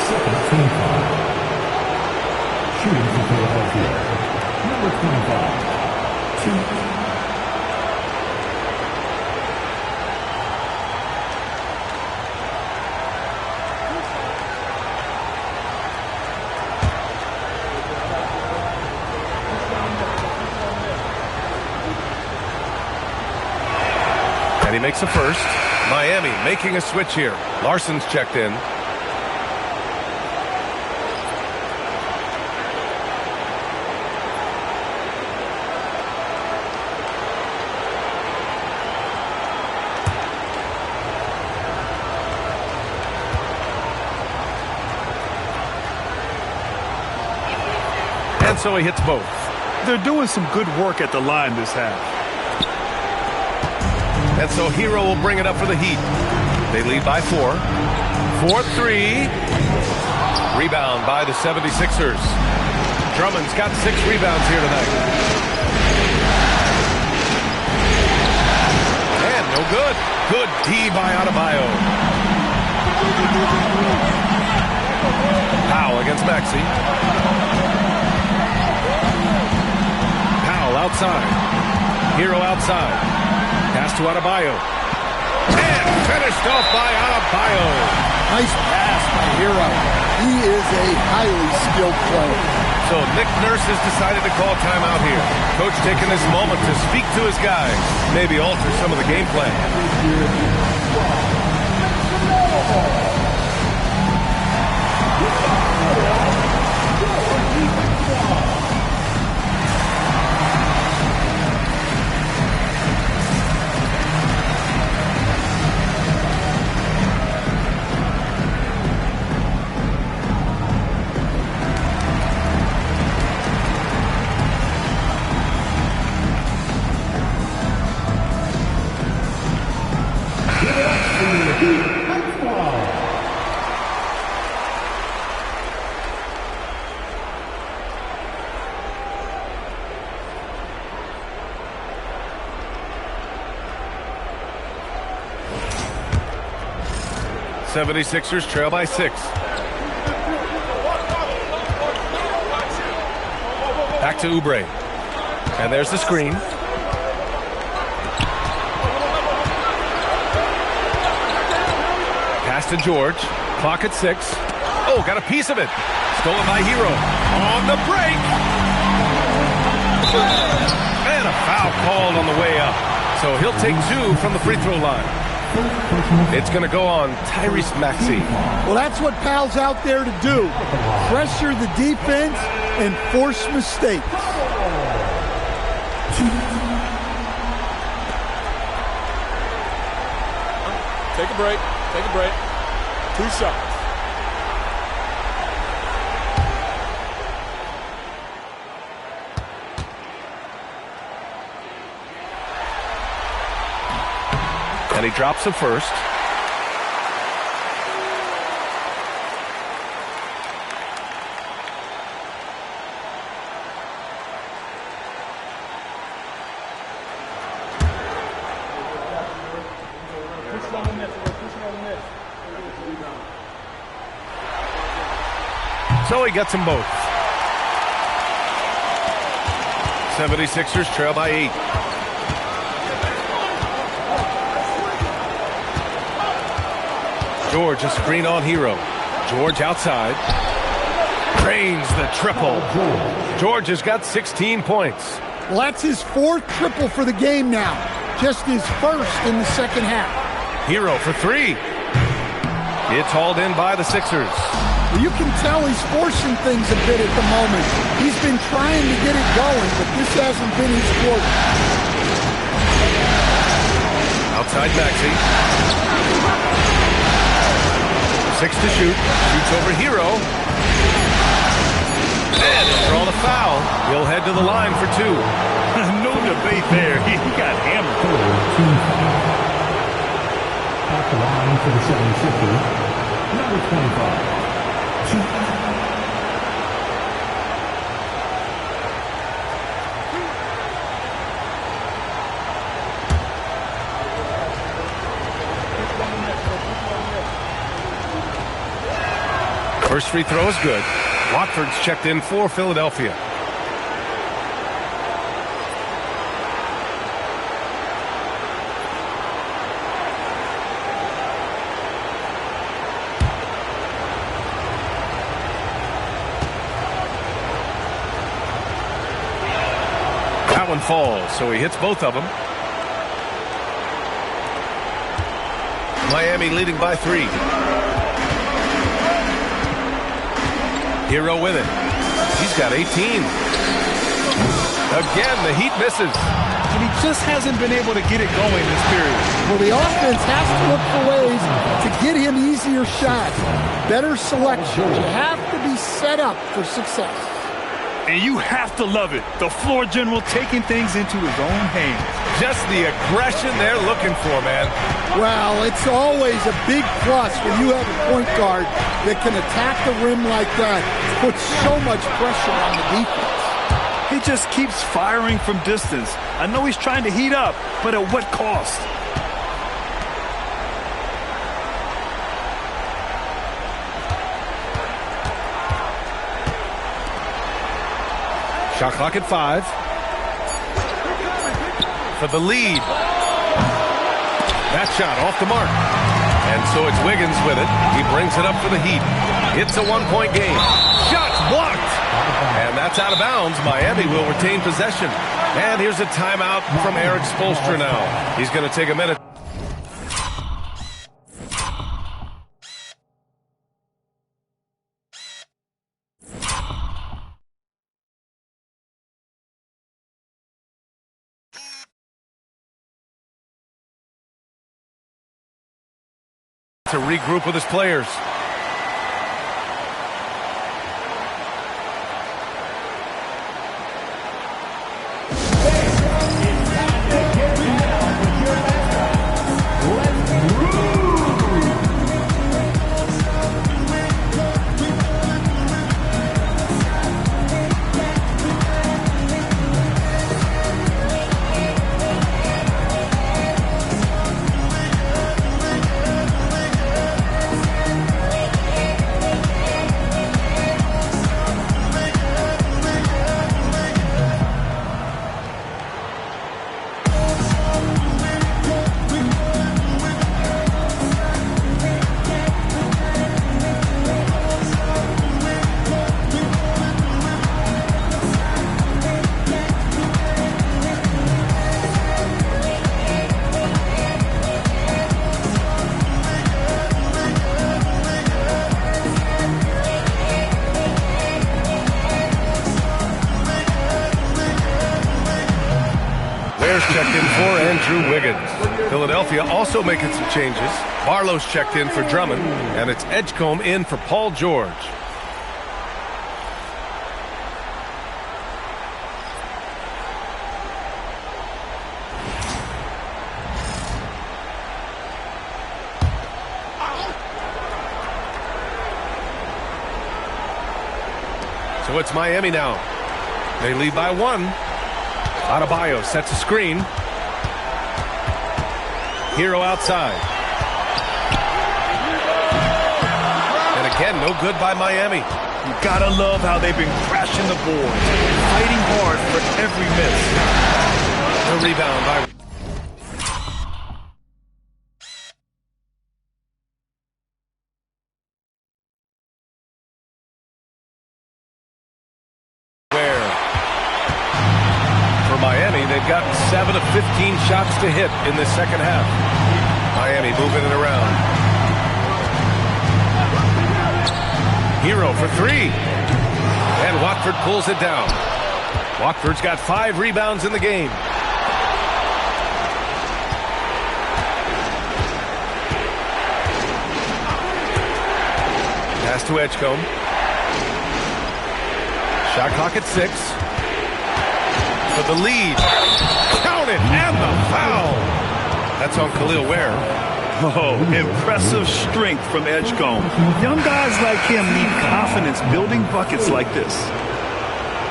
Second team foul. Shooting for Philadelphia. Number 25. 2. And he makes a first. Miami making a switch here. Larson's checked in. And so he hits both. They're doing some good work at the line this half. And so Hero will bring it up for the Heat. They lead by 4. 4-3. Rebound by the 76ers. Drummond's got 6 rebounds here tonight. And no good. Good D by Adebayo. Powell against Maxey. Powell outside. Hero outside. Pass to Adebayo. And finished off by Adebayo. Nice pass by Hero. He is a highly skilled player. So Nick Nurse has decided to call timeout here. Coach taking this moment to speak to his guys. Maybe alter some of the game plan. '76ers trail by 6. Back to Oubre. And there's the screen. Pass to George. Clock at 6. Oh, got a piece of it. Stolen by Hero. On the break. And a foul called on the way up. So he'll take 2 from the free throw line. It's going to go on Tyrese Maxey. Well, that's what Powell's out there to do. Pressure the defense and force mistakes. Take a break. Take a break. 2 shots. And he drops it first. So he gets them both. 76ers trail by 8. George, a screen on Hero. George outside. Drains the triple. George has got 16 points. Well, that's his 4th triple for the game now. Just his 1st in the second half. Hero for 3. It's hauled in by the Sixers. Well, you can tell he's forcing things a bit at the moment. He's been trying to get it going, but this hasn't been his quarter. Outside Maxey. 6 to shoot. Shoots over Hero. And he'll draw the foul. He'll head to the line for 2. No debate there. He got hammered. At the line for the 76ers, number 25. First free throw is good. Watford's checked in for Philadelphia. That one falls, so he hits both of them. Miami leading by 3. Hero with it. He's got 18. Again, the Heat misses. And he just hasn't been able to get it going this period. Well, the offense has to look for ways to get him easier shots. Better selection. You have to be set up for success. And you have to love it. The floor general taking things into his own hands. Just the aggression they're looking for, man. Well, it's always a big plus when you have a point guard that can attack the rim like that. Puts so much pressure on the defense. He just keeps firing from distance. I know he's trying to heat up, but at what cost? Shot clock at 5. For the lead. That shot off the mark. And so it's Wiggins with it. He brings it up for the Heat. It's a 1-point game. Shots blocked. And that's out of bounds. Miami will retain possession. And here's a timeout from Eric Spoelstra now. He's going to take a minute. To regroup with his players. Checked in for Andrew Wiggins. Philadelphia also making some changes. Barlow's checked in for Drummond, and it's Edgecombe in for Paul George. So it's Miami now. They lead by 1. Adebayo sets a screen. Hero outside. And again, no good by Miami. You gotta love how they've been crashing the boards, fighting hard for every miss. The rebound by... For Miami, they've gotten 7 of 15 shots to hit in the second half. Miami moving it around. Hero for 3. And Watford pulls it down. Watford's got 5 rebounds in the game. Pass to Edgecombe. Shot clock at 6. For the lead. Count it, and the foul. That's on Khalil Ware. Oh, impressive strength from Edgecombe. Young guys like him need confidence building buckets like this.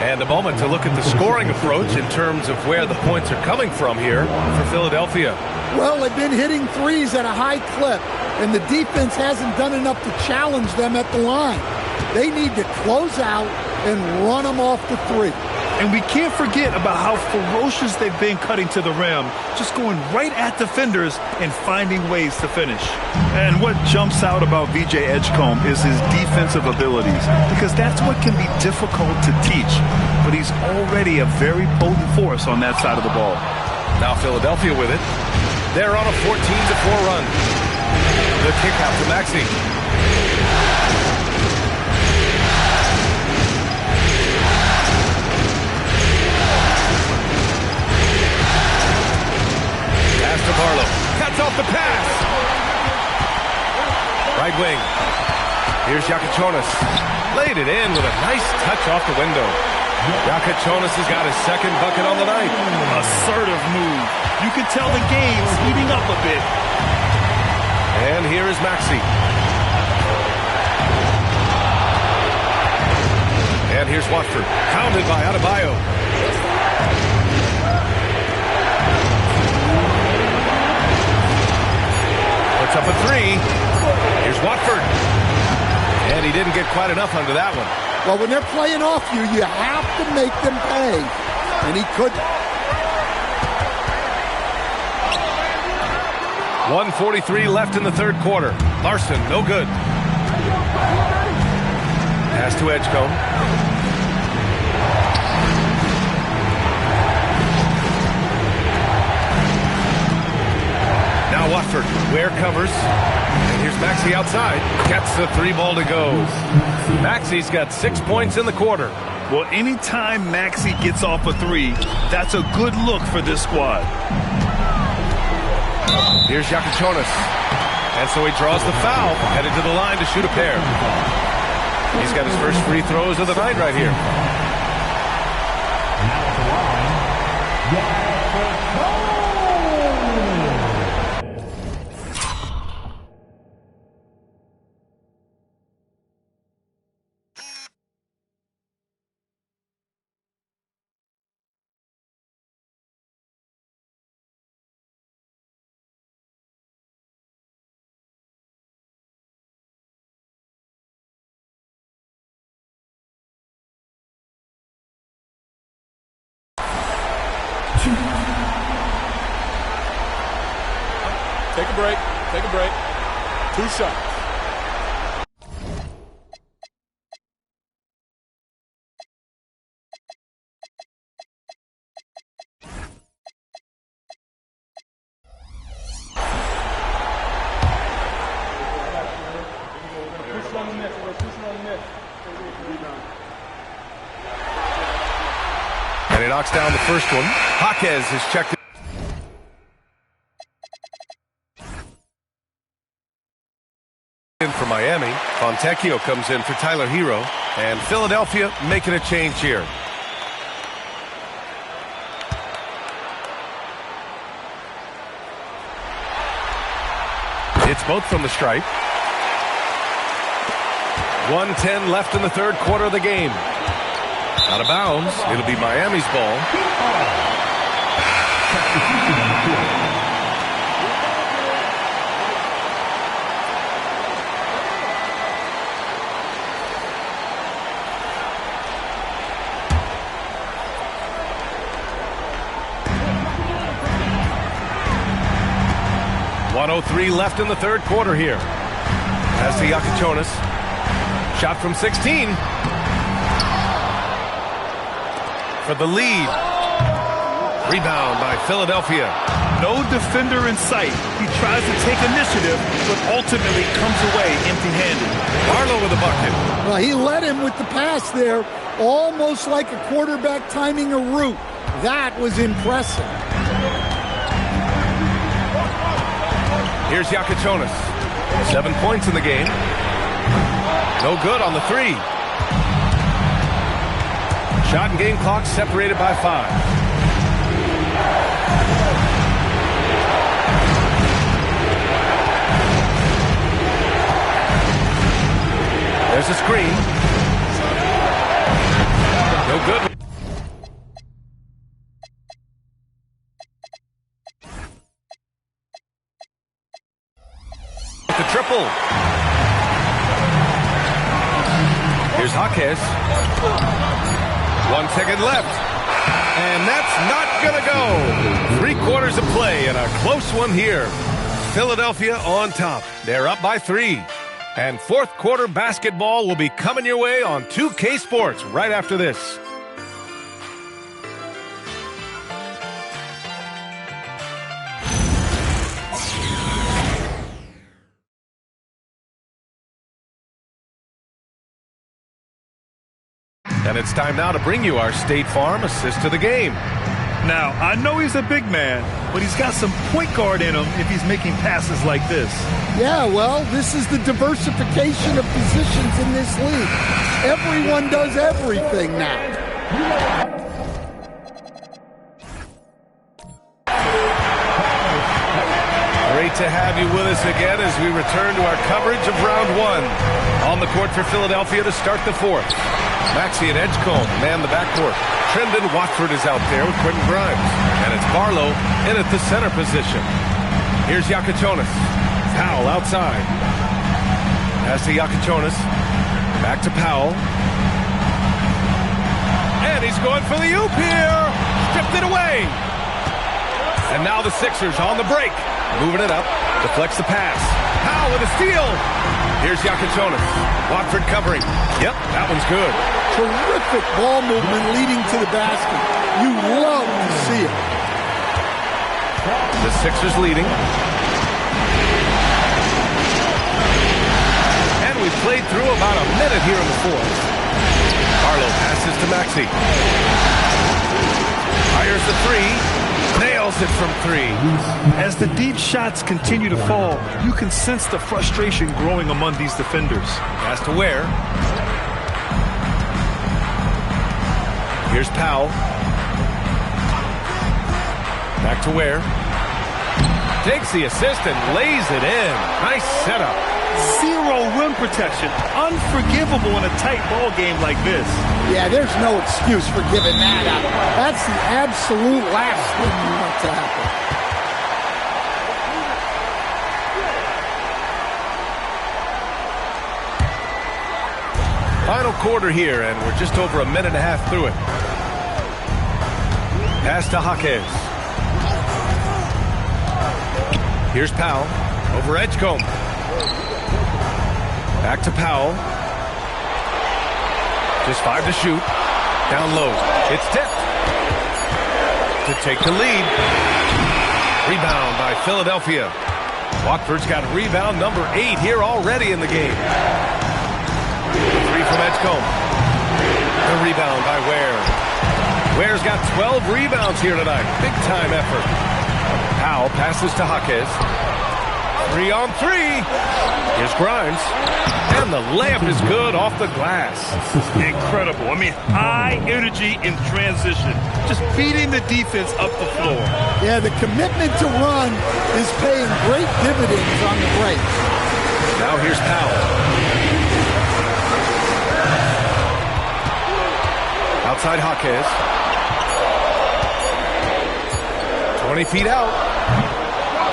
And a moment to look at the scoring approach in terms of where the points are coming from here for Philadelphia. Well, they've been hitting threes at a high clip, and the defense hasn't done enough to challenge them at the line. They need to close out and run them off the 3. And we can't forget about how ferocious they've been cutting to the rim, just going right at defenders and finding ways to finish. And what jumps out about VJ Edgecombe is his defensive abilities, because that's what can be difficult to teach. But he's already a very potent force on that side of the ball. Now Philadelphia with it. They're on a 14-4 run. The kick out to Maxey. Pass to Barlow. Cuts off the pass. Right wing. Here's Yakachonis. Laid it in with a nice touch off the window. Yakachonis has got his second bucket on the night. Assertive move. You can tell the game's heating up a bit. And here is Maxey. And here's Watford. Pounded by Adebayo. Puts up a 3. Here's Watford. And he didn't get quite enough under that one. Well, when they're playing off you, you have to make them pay. And he couldn't. 1:43 left in the third quarter. Larson, no good. Pass to Edgecombe. Now Watford. Ware covers. And here's Maxey outside. Gets the 3 ball to go. Maxey's got 6 points in the quarter. Well, anytime Maxey gets off a 3, that's a good look for this squad. Here's Yakachonis. And so he draws the foul, headed to the line to shoot a pair. He's got his first free throws of the night right here. Take a break. Take a break. 2 shots. And he knocks down the first one. Jaquez has checked it. In for Miami. Fontecchio comes in for Tyler Hero. And Philadelphia making a change here. It's both from the stripe. 1:10 left in the third quarter of the game. Out of bounds. It'll be Miami's ball. 1:03 left in the third quarter here. Pass to Yakichonis. Shot from 16. For the lead. Rebound by Philadelphia. No defender in sight. He tries to take initiative, but ultimately comes away empty-handed. Barlow with a bucket. Well, he led him with the pass there, almost like a quarterback timing a route. That was impressive. Here's Yakichonis. 7 points in the game. No good on the three. Shot and game clock separated by 5. There's a screen. No good. The triple. Here's Jaquez. 1 second left. And that's not going to go. 3 quarters of play and a close one here. Philadelphia on top. They're up by 3. And fourth quarter basketball will be coming your way on 2K Sports right after this. And it's time now to bring you our State Farm assist to the game. Now, I know he's a big man, but he's got some point guard in him if he's making passes like this. Yeah, well, this is the diversification of positions in this league. Everyone does everything now. Great to have you with us again as we return to our coverage of round 1. On the court for Philadelphia to start the fourth. Maxey and Edgecombe man the backcourt. Trendon Watford is out there with Quentin Grimes. And it's Barlow in at the center position. Here's Yakichonis. Powell outside. Pass to Yakichonis. Back to Powell. And he's going for the oop here. Stripped it away. And now the Sixers on the break. Moving it up. Deflects the pass. Powell with a steal. Here's Yakichonis. Watford covering. Yep, that one's good. Terrific ball movement leading to the basket. You love to see it. The Sixers leading. And we've played through about a minute here in the fourth. Barlow passes to Maxey. Fires the three. Nails it from 3. As the deep shots continue to fall, you can sense the frustration growing among these defenders. Pass to Ware. Here's Powell. Back to Ware. Takes the assist and lays it in. Nice setup. Zero rim protection. Unforgivable in a tight ball game like this. Yeah, there's no excuse for giving that up. That's the absolute last thing you want to happen. Final quarter here, and we're just over a minute and a half through it. Pass to Jaquez. Here's Powell. Over Edgecombe. Back to Powell. Just 5 to shoot. Down low. It's tipped. To take the lead. Rebound by Philadelphia. Watford's got rebound number 8 here already in the game. 3 from Edgecombe. The rebound by Ware. Ware's got 12 rebounds here tonight. Big time effort. Powell passes to Jaquez. 3 on 3. Here's Grimes. And the layup is good off the glass. Incredible. I mean, high energy in transition. Just feeding the defense up the floor. Yeah, the commitment to run is paying great dividends on the break. Now here's Powell. Outside Jaquez. 20 feet out.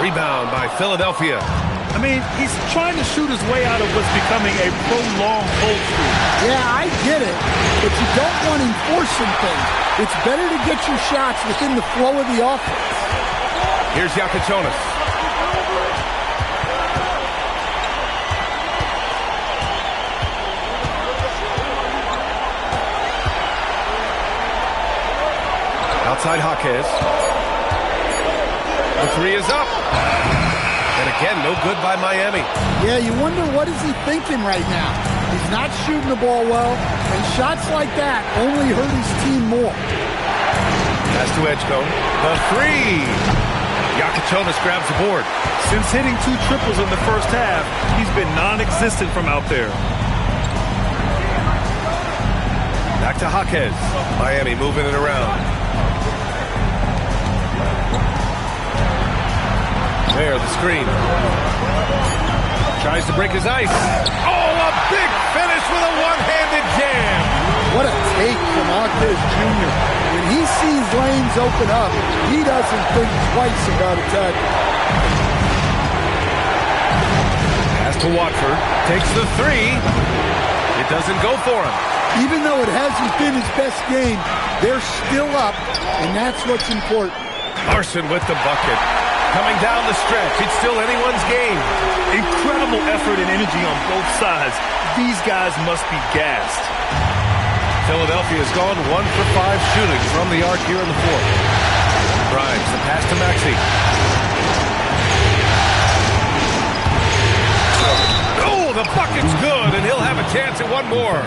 Rebound by Philadelphia. I mean, he's trying to shoot his way out of what's becoming a prolonged cold streak. Yeah, I get it, but you don't want him forcing things. It's better to get your shots within the flow of the offense. Here's Yakichonis. Outside Jaquez. The three is up. And again, no good by Miami. Yeah, you wonder what is he thinking right now. He's not shooting the ball well, and shots like that only hurt his team more. Pass to Edgecombe. The three. Yakuchonis grabs the board. Since hitting 2 triples in the first half, he's been non-existent from out there. Back to Jaquez. Miami moving it around. There, the screen. Tries to break his ice. Oh, a big finish with a one-handed jam. What a take from Jaquez Jr. When he sees lanes open up, he doesn't think twice about attacking. Pass to Watford. Takes the three. It doesn't go for him. Even though it hasn't been his best game, they're still up, and that's what's important. Larson with the bucket. Coming down the stretch. It's still anyone's game. Incredible effort and energy on both sides. These guys must be gassed. Philadelphia's gone 1 for 5 shooting from the arc here in the fourth. Grimes, the pass to Maxey. Oh, the bucket's good, and he'll have a chance at one more.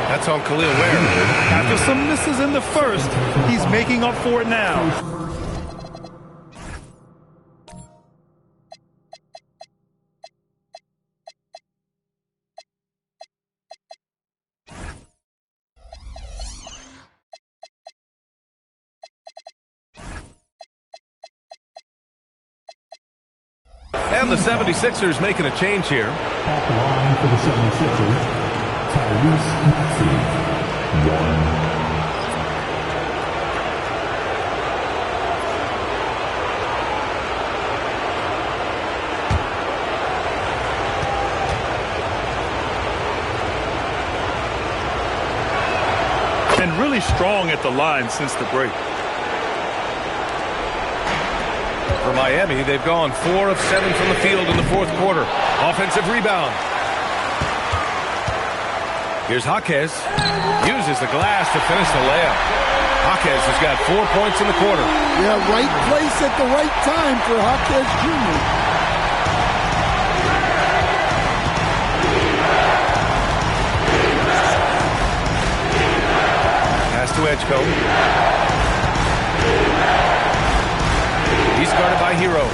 That's on Khalil Ware. After some misses in the first, he's making up for it now. And the 76ers making a change here. Off the line for the 76ers, Tyrese Maxey, 1. And really strong at the line since the break. For Miami, they've gone 4 of 7 from the field in the fourth quarter. Offensive rebound. Here's Jaquez. Uses the glass to finish the layup. Jaquez has got 4 points in the quarter. Yeah, right place at the right time for Jaquez Jr. Pass to Edgecombe. He's guarded by Hero.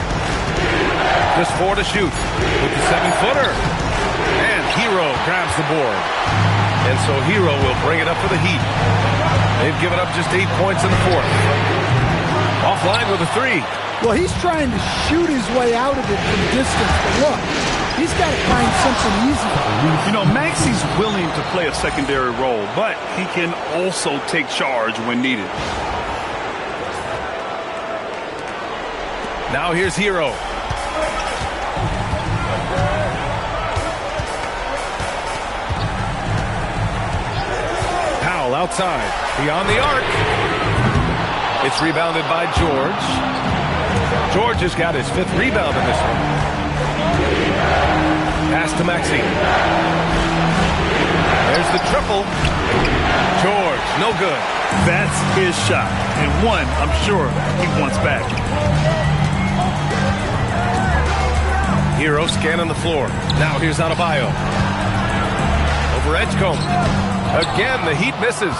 Just 4 to shoot with the 7-footer. And Hero grabs the board. And so Hero will bring it up for the Heat. They've given up just 8 points in the fourth. Offline with a 3. Well, he's trying to shoot his way out of it from distance. But look, he's got to find something easy. You know, Maxey's willing to play a secondary role, but he can also take charge when needed. Now here's Hero. Powell outside. Beyond the arc. It's rebounded by George. George has got his 5th rebound in this one. Pass to Maxey. There's the triple. George, no good. That's his shot. And one, I'm sure, he wants back. Hero scanning the floor. Now here's Adebayo. Over Edgecombe. Again, the Heat misses.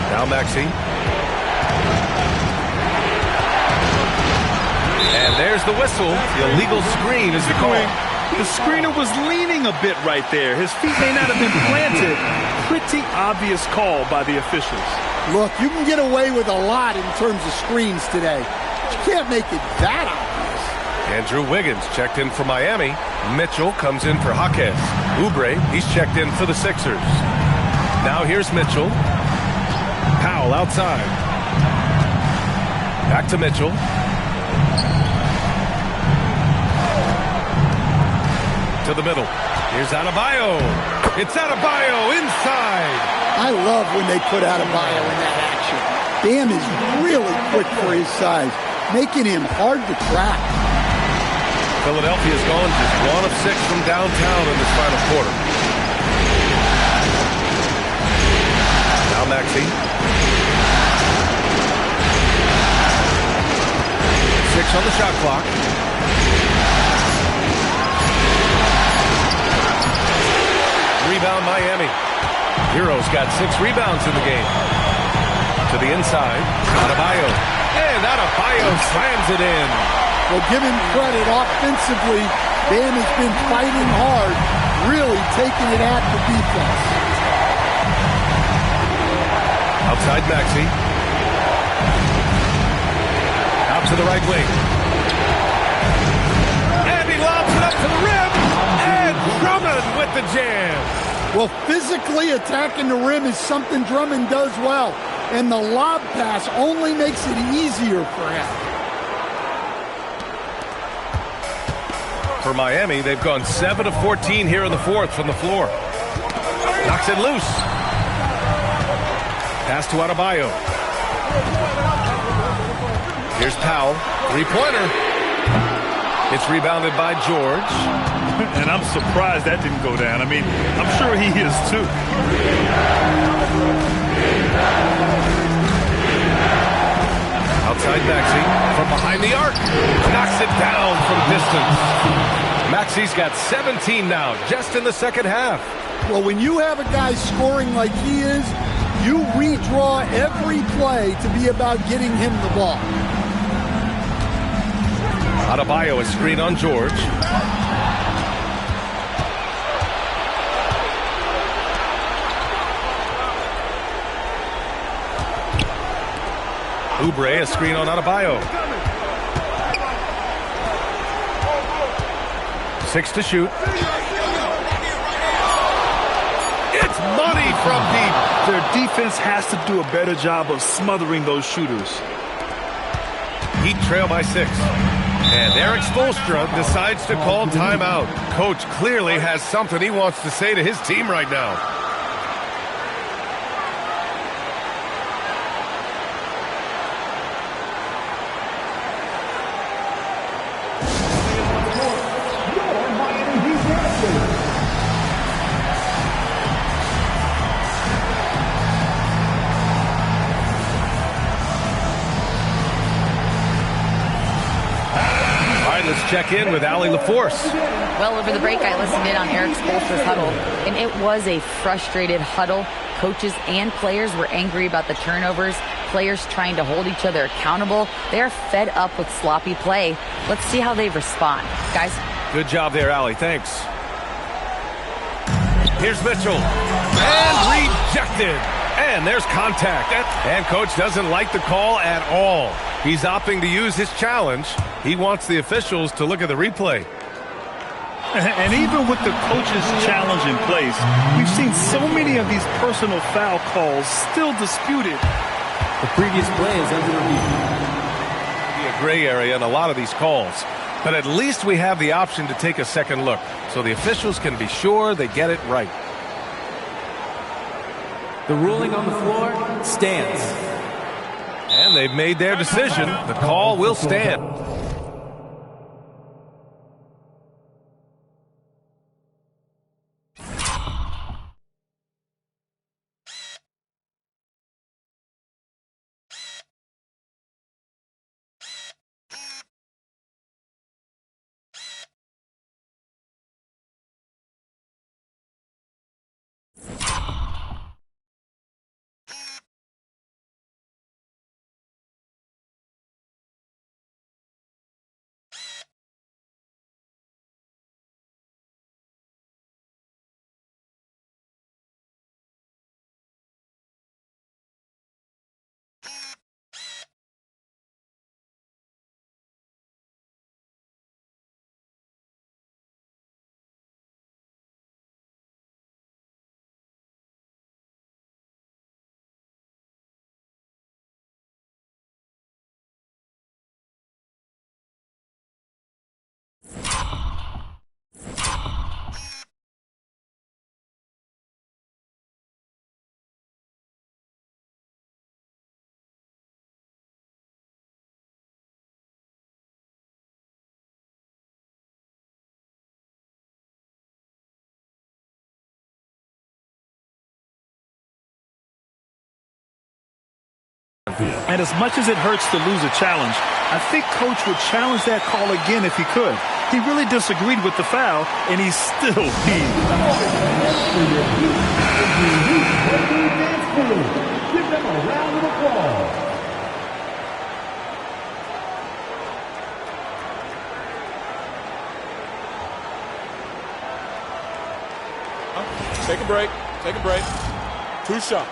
Now Maxey. And there's the whistle. The illegal screen is the call. The screener was leaning a bit right there. His feet may not have been planted. Pretty obvious call by the officials. Look, you can get away with a lot in terms of screens today. But you can't make it that obvious. Andrew Wiggins checked in for Miami. Mitchell comes in for Jaquez. Oubre, he's checked in for the Sixers. Now here's Mitchell. Powell outside. Back to Mitchell. To the middle. Here's Adebayo. It's Adebayo inside. I love when they put Adebayo in that action. Bam is really quick for his size, making him hard to track. Philadelphia's gone just 1 of 6 from downtown in this final quarter. Now Maxey. 6 on the shot clock. Rebound Miami. Hero's got 6 rebounds in the game. To the inside. Adebayo. And Adebayo slams it in. Well, give him credit. Offensively, Bam has been fighting hard, really taking it at the defense. Outside Maxey. Out to the right wing. And he lobs it up to the rim. And Drummond with the jam. Well, physically attacking the rim is something Drummond does well. And the lob pass only makes it easier for him. For Miami, they've gone 7 of 14 here in the fourth from the floor. Knocks it loose. Pass to Adebayo. Here's Powell. 3-pointer. It's rebounded by George. And I'm surprised that didn't go down. I mean, I'm sure he is too. Outside Maxey from behind the arc. Knocks it down from distance. Maxey's got 17 now, just in the second half. Well, when you have a guy scoring like he is, you redraw every play to be about getting him the ball. Adebayo, a screen on George. Oubre, a screen on Adebayo. 6 to shoot. It's money from deep. Their defense has to do a better job of smothering those shooters. Heat trail by 6. And Eric Spoelstra decides to call timeout. Coach clearly has something he wants to say to his team right now. Let's check in with Allie LaForce. Well, over the break, I listened in on Eric Spoelstra's huddle, and it was a frustrated huddle. Coaches and players were angry about the turnovers, players trying to hold each other accountable. They're fed up with sloppy play. Let's see how they respond. Guys? Good job there, Allie. Thanks. Here's Mitchell. And rejected. And there's contact. And Coach doesn't like the call at all. He's opting to use his challenge. He wants the officials to look at the replay. And even with the coach's challenge in place, we've seen so many of these personal foul calls still disputed. The previous play is under review. Be a gray area in a lot of these calls. But at least we have the option to take a second look, so the officials can be sure they get it right. The ruling on the floor stands. And they've made their decision. The call will stand. And as much as it hurts to lose a challenge, I think Coach would challenge that call again if he could. He really disagreed with the foul, and he's still peeved. Give them a round of applause. Take a break. Take a break. 2 shots.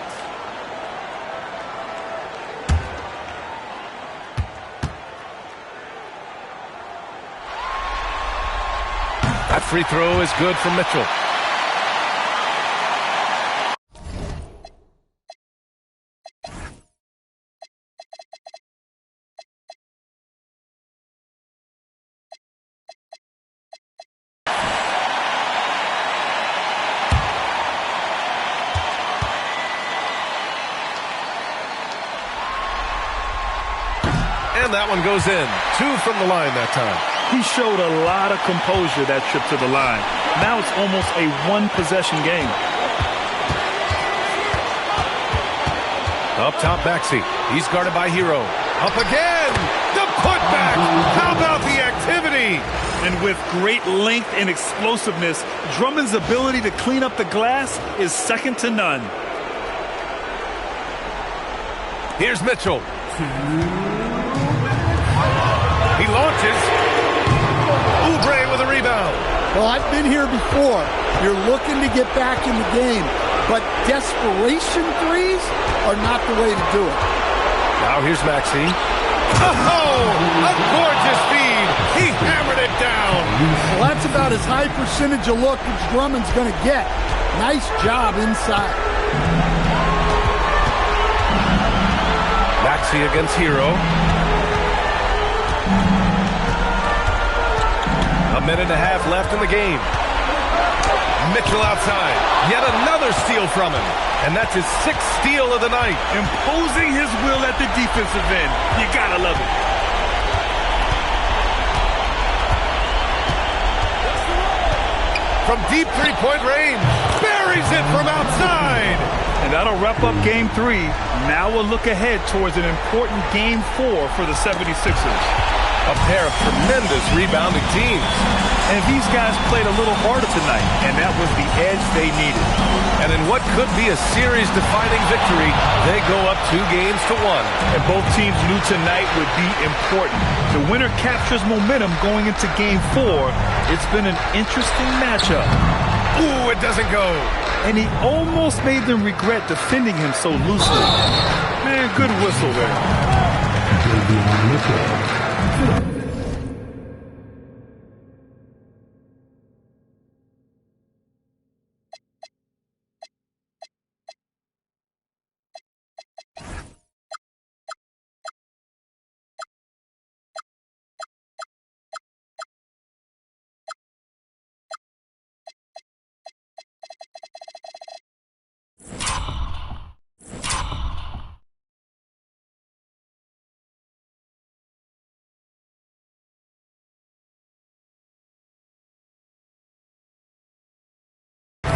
That free throw is good for Mitchell. And that one goes in. 2 from the line that time. He showed a lot of composure that trip to the line. Now it's almost a one-possession game. Up top, Maxey. He's guarded by Hero. Up again! The putback! How about the activity? And with great length and explosiveness, Drummond's ability to clean up the glass is second to none. Here's Mitchell. He launches. Oubre with a rebound. Well, I've been here before. You're looking to get back in the game, but desperation threes are not the way to do it. Now here's Maxey. Oh, a gorgeous feed. He hammered it down. Well, that's about as high percentage of look as Drummond's going to get. Nice job inside. Maxey against Hero. A minute and a half left in the game. Mitchell outside. Yet another steal from him. And that's his 6th steal of the night. Imposing his will at the defensive end. You gotta love it. From deep three-point range. Buries it from outside. And that'll wrap up Game 3. Now we'll look ahead towards an important Game 4 for the 76ers. A pair of tremendous rebounding teams. And these guys played a little harder tonight, and that was the edge they needed. And in what could be a series-defining victory, they go up 2 games to 1. And both teams knew tonight would be important. The winner captures momentum going into Game 4. It's been an interesting matchup. Ooh, it doesn't go. And he almost made them regret defending him so loosely. Man, good whistle there.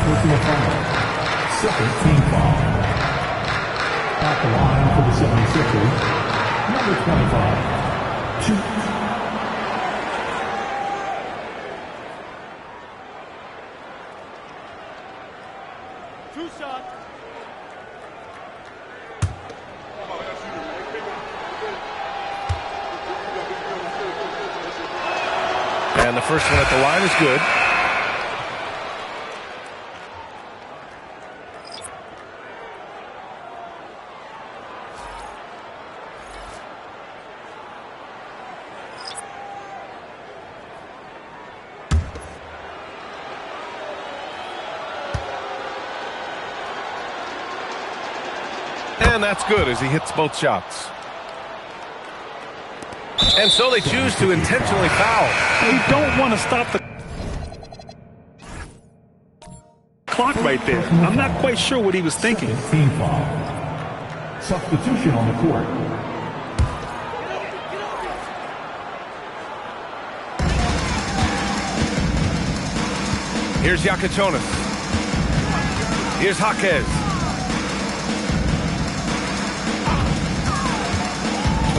Personal foul. Second team foul. At the line for the 76ers, number 25. 2 shots. And the first one at the line is good. And that's good as he hits both shots. And so they choose to intentionally foul. You don't want to stop the clock right there. I'm not quite sure what he was thinking. Team foul. Substitution on the court. Here's Yakachonis. Here's Jaquez.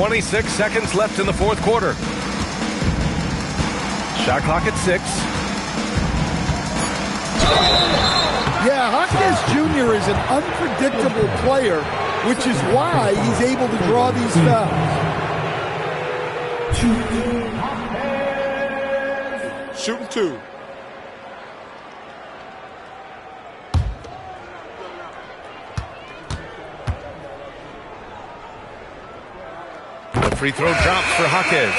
26 seconds left in the fourth quarter. Shot clock at 6. Yeah, Hawkins Jr. is an unpredictable player, which is why he's able to draw these fouls. Shooting 2. The free throw drops for Hawkins.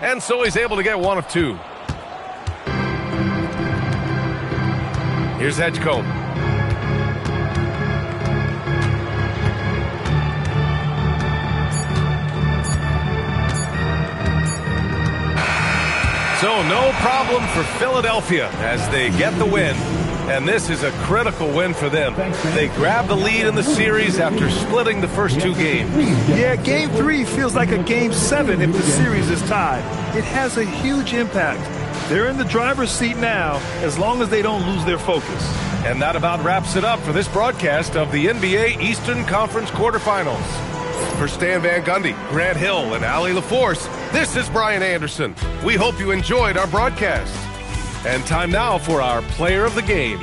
And so he's able to get 1 of 2. Here's Edgecombe. So no problem for Philadelphia as they get the win. And this is a critical win for them. They grab the lead in the series after splitting the first 2 games. Yeah, Game 3 feels like a Game 7 if the series is tied. It has a huge impact. They're in the driver's seat now as long as they don't lose their focus. And that about wraps it up for this broadcast of the NBA Eastern Conference quarterfinals. For Stan Van Gundy, Grant Hill, and Allie LaForce, this is Brian Anderson. We hope you enjoyed our broadcast. And time now for our player of the game.